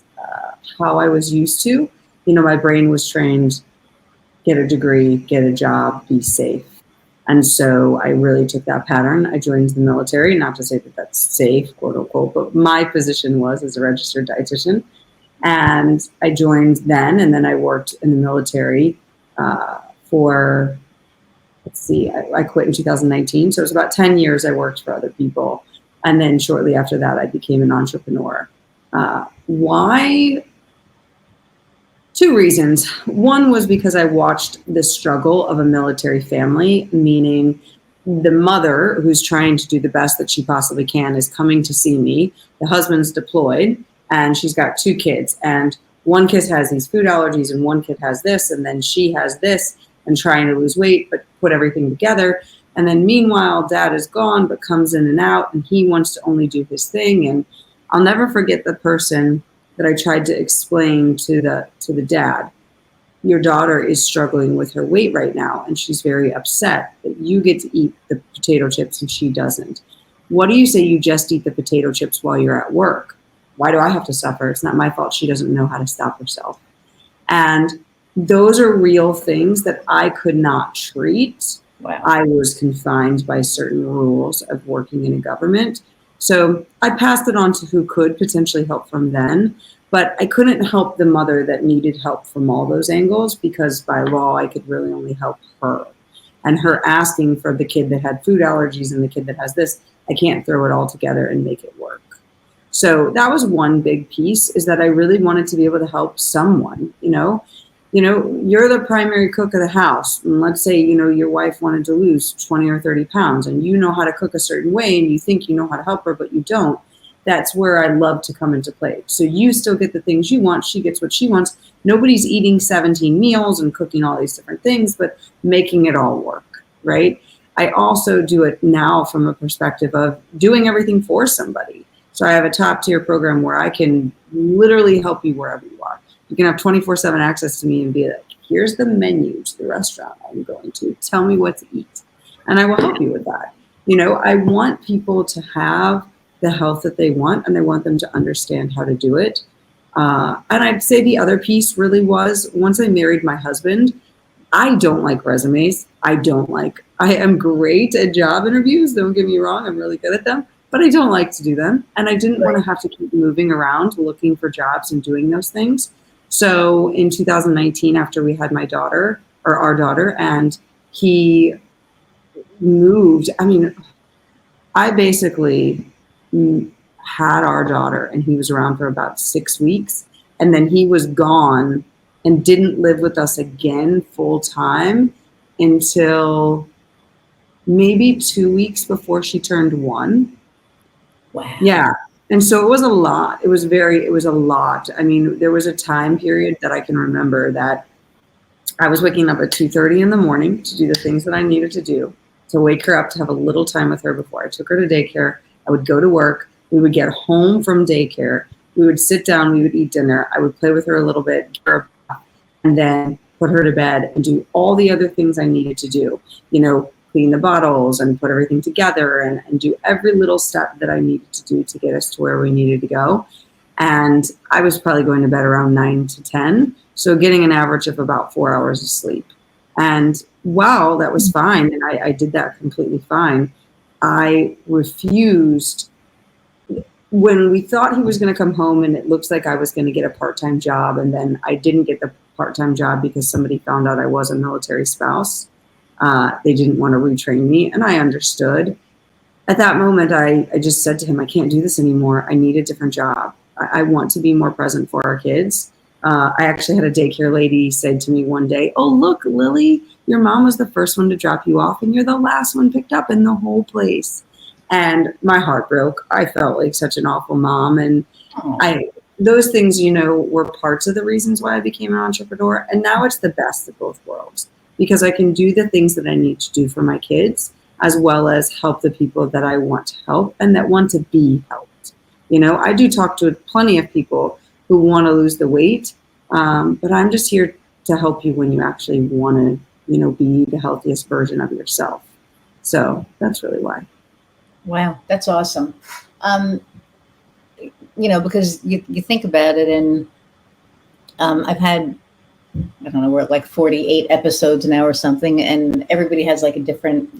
[SPEAKER 2] how I was used to. My brain was trained, get a degree, get a job, be safe. And so I really took that pattern. I joined the military, not to say that that's safe, quote unquote, but my position was as a registered dietitian. And I joined then, and then I worked in the military for let's see, I quit in 2019. So it was about 10 years I worked for other people. And then shortly after that, I became an entrepreneur. Why? Two reasons. One was because I watched the struggle of a military family, meaning the mother, who's trying to do the best that she possibly can, is coming to see me. The husband's deployed, and she's got 2 kids. And one kid has these food allergies, and one kid has this, and then she has this, and trying to lose weight, but put everything together. And then meanwhile, dad is gone, but comes in and out, and he wants to only do his thing. And I'll never forget the person that I tried to explain to the dad. Your daughter is struggling with her weight right now, and she's very upset that you get to eat the potato chips and she doesn't. What do you say you just eat the potato chips while you're at work? Why do I have to suffer? It's not my fault she doesn't know how to stop herself. And those are real things that I could not treat.
[SPEAKER 1] Wow.
[SPEAKER 2] I was confined by certain rules of working in a government. So I passed it on to who could potentially help from then, but I couldn't help the mother that needed help from all those angles, because by law, I could really only help her. And her asking for the kid that had food allergies and the kid that has this, I can't throw it all together and make it work. So that was one big piece, is that I really wanted to be able to help someone. You're the primary cook of the house. And let's say, your wife wanted to lose 20 or 30 pounds, and you know how to cook a certain way and you think you know how to help her, but you don't. That's where I love to come into play. So you still get the things you want. She gets what she wants. Nobody's eating 17 meals and cooking all these different things, but making it all work, right? I also do it now from a perspective of doing everything for somebody. So I have a top tier program where I can literally help you wherever you are. You can have 24/7 access to me and be like, here's the menu to the restaurant I'm going to. Tell me what to eat. And I will help you with that. I want people to have the health that they want, and I want them to understand how to do it. And I'd say the other piece really was, once I married my husband, I don't like resumes. I am great at job interviews. Don't get me wrong. I'm really good at them, but I don't like to do them. And I didn't want to have to keep moving around looking for jobs and doing those things. So in 2019, after we had our daughter, and he moved, I basically had our daughter, and he was around for about 6 weeks, and then he was gone and didn't live with us again full time until maybe 2 weeks before she turned 1.
[SPEAKER 1] Wow.
[SPEAKER 2] Yeah. And so it was a lot. It was a lot. There was a time period that I can remember that I was waking up at 2:30 in the morning to do the things that I needed to do, to wake her up, to have a little time with her before I took her to daycare. I would go to work. We would get home from daycare. We would sit down. We would eat dinner. I would play with her a little bit, give her a bath, and then put her to bed and do all the other things I needed to do. Clean the bottles and put everything together and do every little step that I needed to do to get us to where we needed to go. And I was probably going to bed around 9 to 10. So getting an average of about 4 hours of sleep. And wow, that was fine. And I did that completely fine. I refused. When we thought he was going to come home and it looks like I was going to get a part-time job, and then I didn't get the part-time job because somebody found out I was a military spouse. They didn't want to retrain me, and I understood. At that moment, I just said to him, I can't do this anymore. I need a different job. I want to be more present for our kids. I actually had a daycare lady say to me one day, oh, look, Lily, your mom was the first one to drop you off, and you're the last one picked up in the whole place. And my heart broke. I felt like such an awful mom. And those things, were parts of the reasons why I became an entrepreneur. And now it's the best of both worlds, because I can do the things that I need to do for my kids, as well as help the people that I want to help and that want to be helped. I do talk to plenty of people who want to lose the weight, but I'm just here to help you when you actually want to, be the healthiest version of yourself. So that's really why.
[SPEAKER 1] Wow, that's awesome. Because you think about it, and I've had, I don't know, we're at like 48 episodes now or something, and everybody has like a different,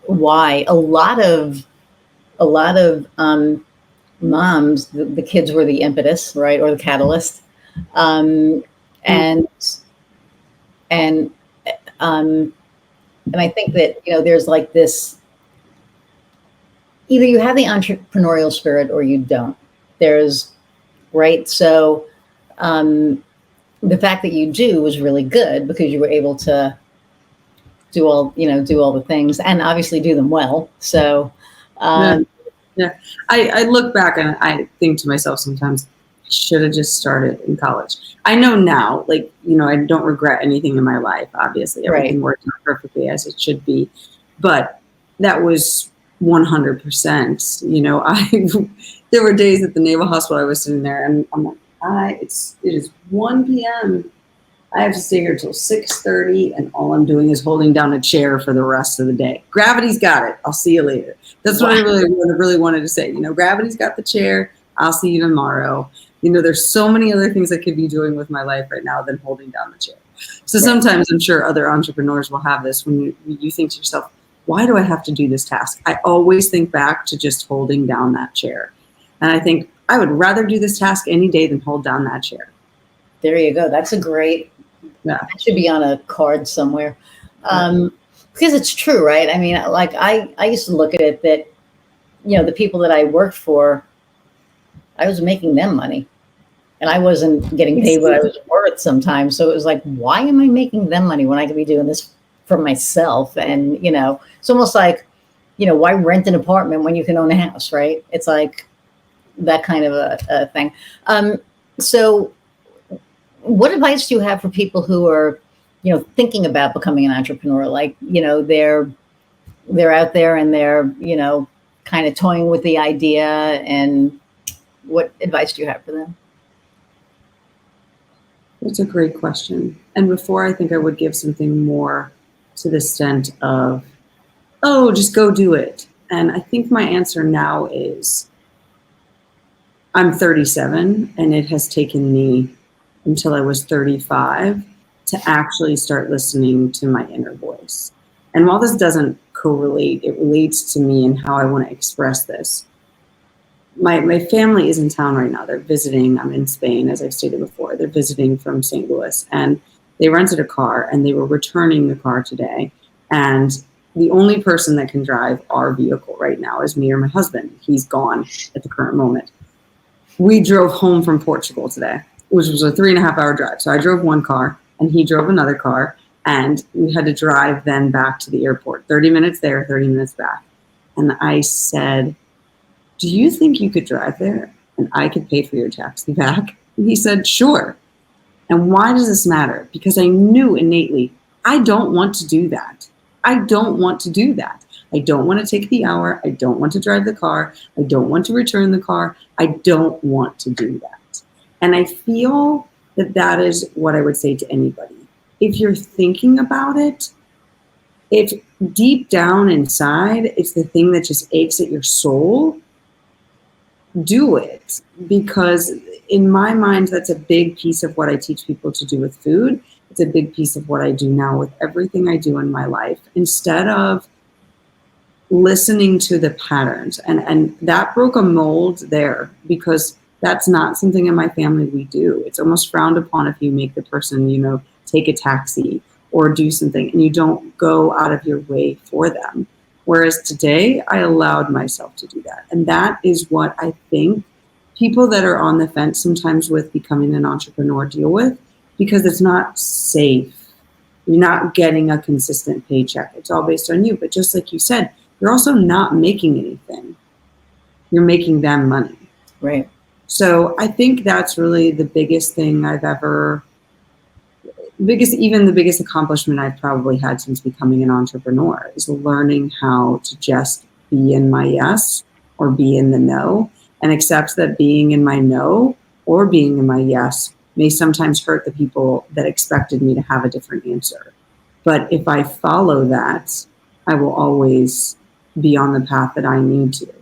[SPEAKER 1] why. A lot of moms, the kids were the impetus, right, or the catalyst, and And I think that, there's like this, either you have the entrepreneurial spirit or you don't. There's, right? So the fact that you do was really good because you were able to do all the things and obviously do them well. So,
[SPEAKER 2] Yeah. Yeah. I look back and I think to myself sometimes, I should have just started in college. I know now, like, I don't regret anything in my life. Obviously, everything worked out perfectly as it should be. But that was 100%. There were days at the Naval Hospital I was sitting there and I'm like, it is 1 p.m. I have to stay here till 6:30, and all I'm doing is holding down a chair for the rest of the day. Gravity's got it. I'll see you later. That's what I really wanted to say. Gravity's got the chair. I'll see you tomorrow. There's so many other things I could be doing with my life right now than holding down the chair. So sometimes I'm sure other entrepreneurs will have this when you think to yourself, why do I have to do this task? I always think back to just holding down that chair. And I think I would rather do this task any day than hold down that chair.
[SPEAKER 1] There you go. That's a great, that should be on a card somewhere. Because it's true, right? I mean, like I used to look at it that, the people that I worked for, I was making them money and I wasn't getting paid what I was worth sometimes. So it was like, why am I making them money when I could be doing this for myself? And, it's almost like, why rent an apartment when you can own a house, right? It's like that kind of a thing. So what advice do you have for people who are, thinking about becoming an entrepreneur? Like, they're out there and they're, kind of toying with the idea. And what advice do you have for them?
[SPEAKER 2] That's a great question. And before, I think I would give something more to the extent of, oh, just go do it. And I think my answer now is, I'm 37 and it has taken me until I was 35 to actually start listening to my inner voice. And while this doesn't correlate, it relates to me and how I want to express this. My family is in town right now. They're visiting. I'm in Spain, as I've stated before. They're visiting from St. Louis, and they rented a car, and they were returning the car today. And the only person that can drive our vehicle right now is me or my husband. He's gone at the current moment. We drove home from Portugal today, which was a 3.5-hour drive. So I drove one car, and he drove another car, and we had to drive then back to the airport. 30 minutes there, 30 minutes back. And I said, do you think you could drive there and I could pay for your taxi back? And he said, sure. And why does this matter? Because I knew innately, I don't want to do that. I don't want to do that. I don't want to take the hour. I don't want to drive the car. I don't want to return the car. I don't want to do that. And I feel that that is what I would say to anybody. If you're thinking about it, if deep down inside, it's the thing that just aches at your soul, do it. Because in my mind, that's a big piece of what I teach people to do with food. It's a big piece of what I do now with everything I do in my life. Instead of listening to the patterns, and that broke a mold there, because that's not something in my family we do. It's almost frowned upon if you make the person, take a taxi or do something and you don't go out of your way for them. Whereas today, I allowed myself to do that. And that is what I think people that are on the fence sometimes with becoming an entrepreneur deal with, because it's not safe. You're not getting a consistent paycheck. It's all based on you. But just like you said, you're also not making anything. You're making them money.
[SPEAKER 1] Right.
[SPEAKER 2] So I think that's really the biggest thing the biggest accomplishment I've probably had since becoming an entrepreneur is learning how to just be in my yes or be in the no, and accept that being in my no or being in my yes may sometimes hurt the people that expected me to have a different answer. But if I follow that, I will always be on the path that I need to.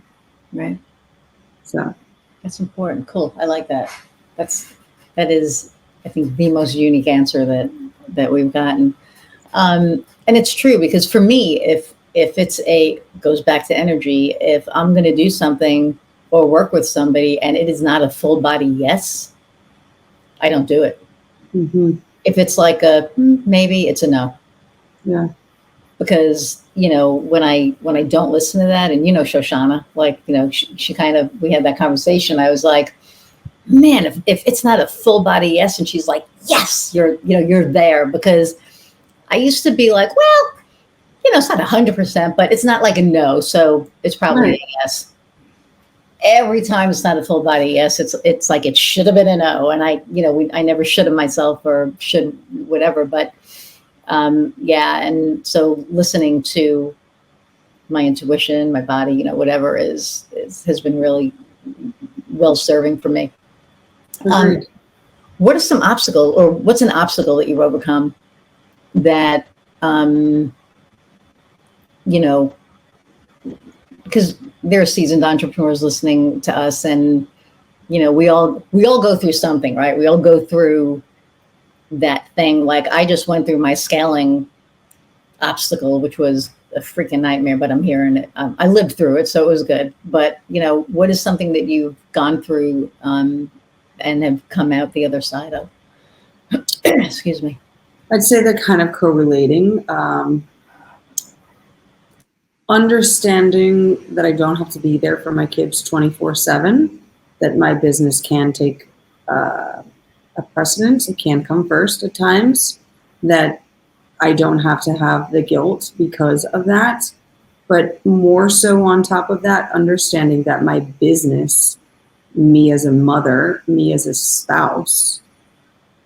[SPEAKER 1] Right.
[SPEAKER 2] So
[SPEAKER 1] that's important. Cool. I like that. That is, I think, the most unique answer that we've gotten. And it's true, because for me, if it's goes back to energy, if I'm going to do something or work with somebody and it is not a full body yes, I don't do it.
[SPEAKER 2] mm-hmm.
[SPEAKER 1] If it's like maybe, it's a no.
[SPEAKER 2] Yeah.
[SPEAKER 1] Because, when I don't listen to that, and, Shoshana, like, she kind of, we had that conversation. I was like, man, if it's not a full body yes, and she's like, yes, you're there. Because I used to be like, well, it's not 100%, but it's not like a no. So it's probably
[SPEAKER 2] Right.
[SPEAKER 1] a yes. Every time it's not a full body yes, it's like it should have been a no. And I never should have myself, or should whatever. But yeah. And so listening to my intuition, my body, whatever has been really well serving for me.
[SPEAKER 2] Agreed.
[SPEAKER 1] What is some obstacle, or what's an obstacle that you've overcome that, because there are seasoned entrepreneurs listening to us, and, we all go through something, right? We all go through that thing. Like, I just went through my scaling obstacle, which was a freaking nightmare, but I'm here, and I lived through it, so it was good. But, what is something that you've gone through, and have come out the other side of? Excuse me.
[SPEAKER 2] I'd say they're kind of correlating. Understanding that I don't have to be there for my kids 24/7, that my business can take a precedence. It can come first at times, that I don't have to have the guilt because of that. But more so on top of that, understanding that my business, me as a mother, me as a spouse,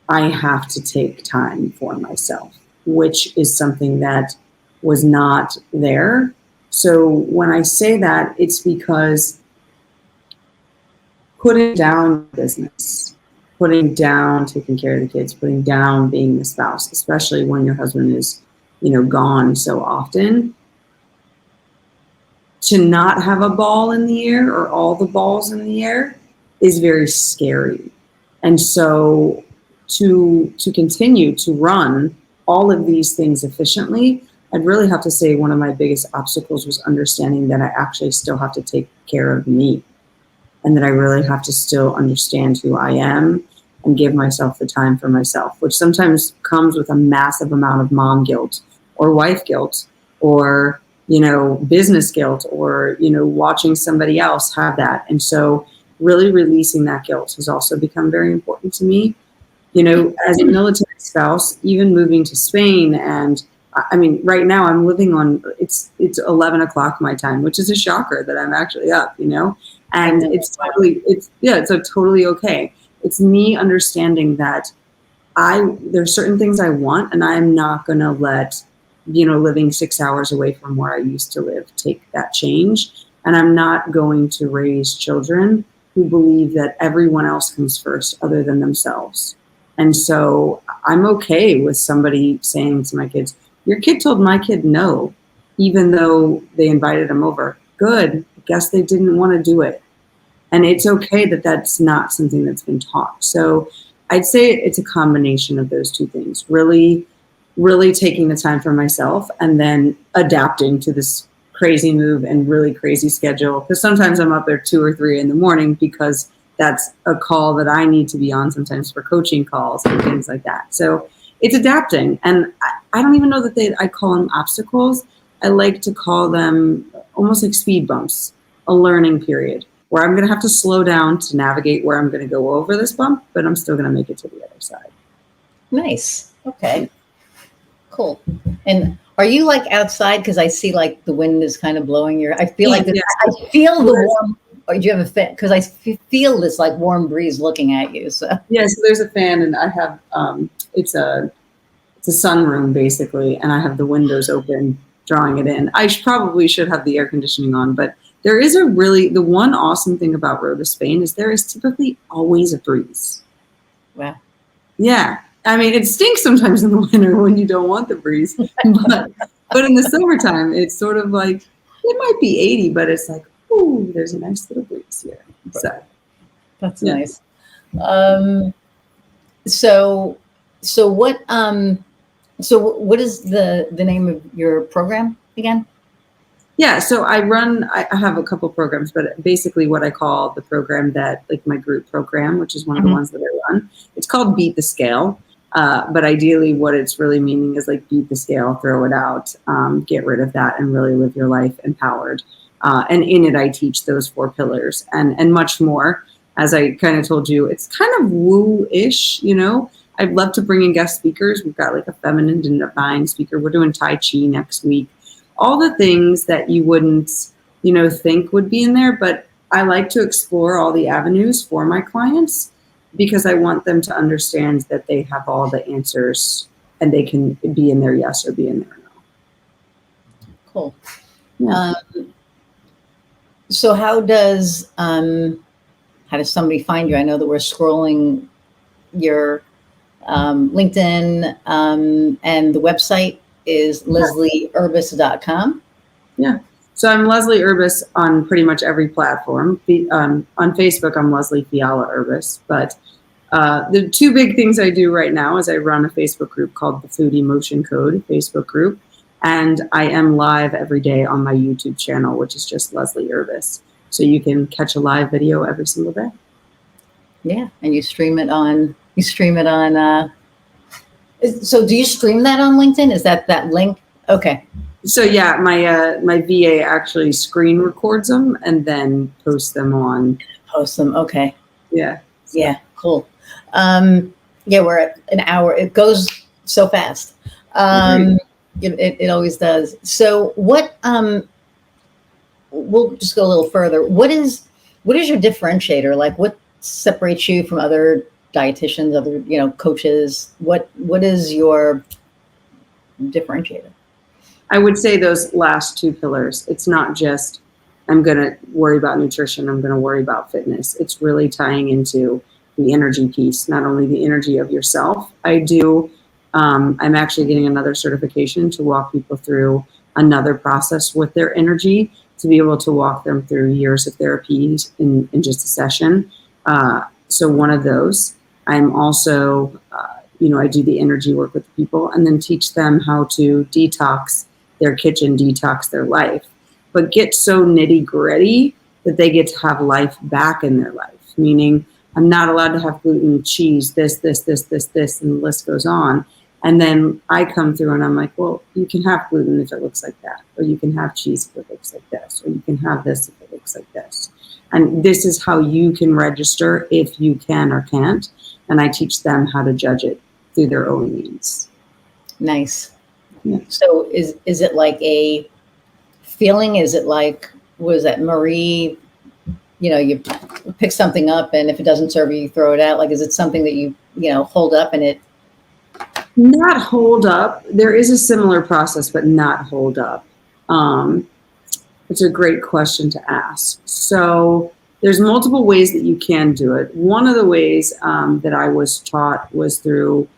[SPEAKER 2] I have to take time for myself, which is something that was not there. So when I say that, it's because putting down business, putting down taking care of the kids, putting down being the spouse, especially when your husband is, gone so often, to not have a ball in the air, or all the balls in the air, is very scary. And so to continue to run all of these things efficiently, I'd really have to say one of my biggest obstacles was understanding that I actually still have to take care of me, and that I really have to still understand who I am and give myself the time for myself, which sometimes comes with a massive amount of mom guilt, or wife guilt, or, business guilt, or, watching somebody else have that. And so really releasing that guilt has also become very important to me. As a military spouse, even moving to Spain, and I mean, right now I'm living on, it's 11 o'clock my time, which is a shocker that I'm actually up, and it's totally okay. It's me understanding that there's certain things I want, and I'm not going to let, living 6 hours away from where I used to live take that change. And I'm not going to raise children who believe that everyone else comes first other than themselves. And so I'm okay with somebody saying to my kids, your kid told my kid no, even though they invited him over. Good. I guess they didn't want to do it. And it's okay that that's not something that's been taught. So I'd say it's a combination of those two things. Really, really taking the time for myself, and then adapting to this crazy move and really crazy schedule. Because sometimes I'm up there 2 or 3 in the morning, because that's a call that I need to be on sometimes for coaching calls and things like that. So it's adapting. And I don't even know that I call them obstacles. I like to call them almost like speed bumps, a learning period, where I'm going to have to slow down to navigate where I'm going to go over this bump, but I'm still going to make it to the other side.
[SPEAKER 1] Nice. Okay. Cool. And are you like outside? Because I see like the wind is kind of blowing I feel like
[SPEAKER 2] Yes.
[SPEAKER 1] I feel the warm. Or do you have a fan? Because I feel this like warm breeze looking at you. So
[SPEAKER 2] yeah, so there's a fan, and I have it's a sunroom basically, and I have the windows open, drawing it in. I probably should have the air conditioning on, but there is the one awesome thing about Road to Spain is there is typically always a breeze.
[SPEAKER 1] Wow.
[SPEAKER 2] Yeah. I mean, it stinks sometimes in the winter when you don't want the breeze, but in the summertime, it's sort of like, it might be 80, but it's like, ooh, there's a nice little breeze here. So
[SPEAKER 1] that's nice. So what is the name of your program again?
[SPEAKER 2] Yeah, so I have a couple programs, but basically what I call the program that, like my group program, which is one of the ones that I run, it's called Beat the Scale. But ideally, what it's really meaning is like beat the scale, throw it out, get rid of that, and really live your life empowered. And in it, I teach those 4 pillars and much more. As I kind of told you, it's kind of woo-ish, you know. I'd love to bring in guest speakers. We've got like a feminine and divine speaker. We're doing Tai Chi next week. All the things that you wouldn't, you know, think would be in there. But I like to explore all the avenues for my clients because I want them to understand that they have all the answers and they can be in their yes or be in their no.
[SPEAKER 1] Cool.
[SPEAKER 2] Yeah.
[SPEAKER 1] So how does somebody find you? I know that we're scrolling your LinkedIn, and the website is leslieUrbas.com.
[SPEAKER 2] Yeah. So I'm Leslie Urbas on pretty much every platform. On Facebook, I'm Leslie Fiala Urbas. But the 2 big things I do right now is I run a Facebook group called the Food Emotion Code Facebook group. And I am live every day on my YouTube channel, which is just Leslie Urbas. So you can catch a live video every single day.
[SPEAKER 1] Yeah. And you stream it on, so do you stream that on LinkedIn? Is that link? Okay.
[SPEAKER 2] So yeah, my VA actually screen records them and then posts them on.
[SPEAKER 1] Okay.
[SPEAKER 2] Yeah.
[SPEAKER 1] Yeah. Cool. Yeah, we're at an hour. It goes so fast. It always does. So what? We'll just go a little further. What is your differentiator? Like, what separates you from other dietitians, other coaches? What is your differentiator?
[SPEAKER 2] I would say those last 2 pillars. It's not just I'm going to worry about nutrition. I'm going to worry about fitness. It's really tying into the energy piece, not only the energy of yourself. I'm actually getting another certification to walk people through another process with their energy, to be able to walk them through years of therapy in just a session. So one of those. I'm also, I do the energy work with people and then teach them how to detox their kitchen, detox their life, but get so nitty gritty that they get to have life back in their life. Meaning I'm not allowed to have gluten, cheese, this, and the list goes on. And then I come through and I'm like, well, you can have gluten if it looks like that, or you can have cheese if it looks like this, or you can have this if it looks like this. And this is how you can register if you can or can't. And I teach them how to judge it through their own means.
[SPEAKER 1] Nice.
[SPEAKER 2] Yeah.
[SPEAKER 1] So is it like a feeling? Is it like, was that Marie, you pick something up and if it doesn't serve you, you throw it out? Like, is it something that you hold up and it?
[SPEAKER 2] Not hold up. There is a similar process, but not hold up. It's a great question to ask. So there's multiple ways that you can do it. One of the ways that I was taught was through,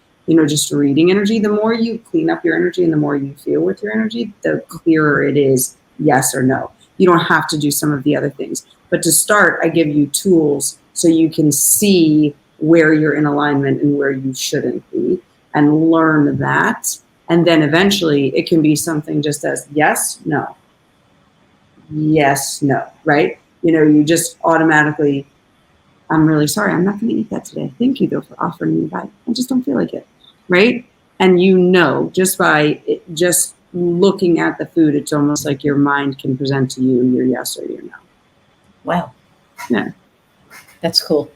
[SPEAKER 2] just reading energy. The more you clean up your energy and the more you feel with your energy, the clearer it is, yes or no. You don't have to do some of the other things. But to start, I give you tools so you can see where you're in alignment and where you shouldn't be, and learn that. And then eventually it can be something just as yes, no. Yes, no, right? You just automatically, I'm really sorry, I'm not going to eat that today. Thank you, though, for offering me that. I just don't feel like it, right? And just by just looking at the food, it's almost like your mind can present to you your yes or your no.
[SPEAKER 1] Wow.
[SPEAKER 2] Yeah.
[SPEAKER 1] That's cool.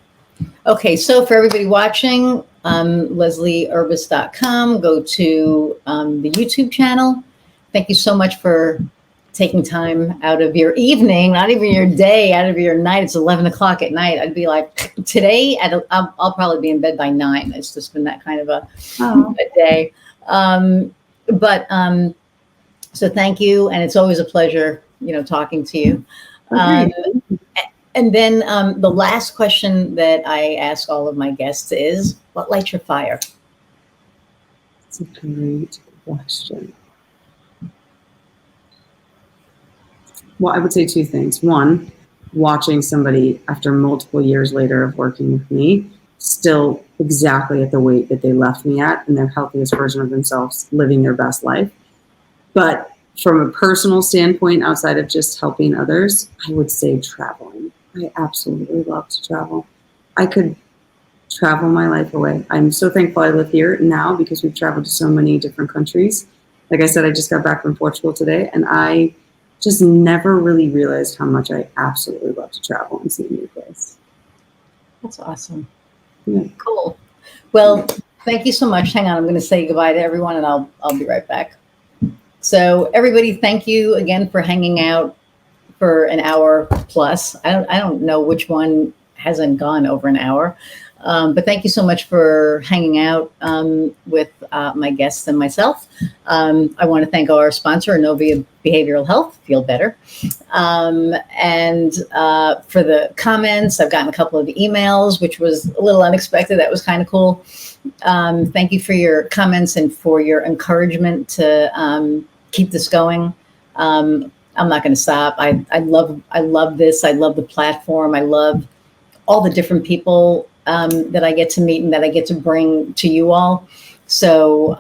[SPEAKER 1] Okay, so for everybody watching, LeslieUrbas.com, go to the YouTube channel. Thank you so much for taking time out of your evening, not even your day, out of your night. It's 11 o'clock at night. I'd be like, today, I'll probably be in bed by 9. It's just been that kind of a day. So thank you. And it's always a pleasure, talking to you. And then the last question that I ask all of my guests is, what lights your fire?
[SPEAKER 2] That's a great question. Well, I would say 2 things. One, watching somebody after multiple years later of working with me, still exactly at the weight that they left me at and their healthiest version of themselves, living their best life. But from a personal standpoint, outside of just helping others, I would say traveling. I absolutely love to travel. I could travel my life away. I'm so thankful I live here now because we've traveled to so many different countries. Like I said, I just got back from Portugal today, and I just never really realized how much I absolutely love to travel and see a new place.
[SPEAKER 1] That's awesome.
[SPEAKER 2] Yeah.
[SPEAKER 1] Cool. Well, thank you so much. Hang on, I'm going to say goodbye to everyone, and I'll be right back. So, everybody, thank you again for hanging out for an hour plus. I don't know which one hasn't gone over an hour, but thank you so much for hanging out with my guests and myself. I want to thank our sponsor, Innovia Behavioral Health. Feel better. And for the comments, I've gotten a couple of emails, which was a little unexpected. That was kind of cool. Thank you for your comments and for your encouragement to keep this going. I'm not going to stop. I love this. I love the platform. I love all the different people that I get to meet and that I get to bring to you all. So,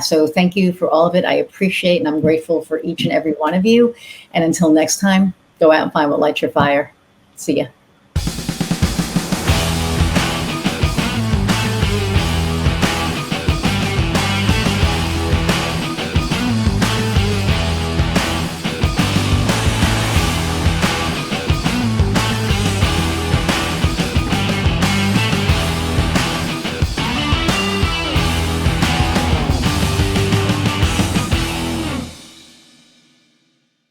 [SPEAKER 1] so thank you for all of it. I appreciate and I'm grateful for each and every one of you. And until next time, go out and find what lights your fire. See ya.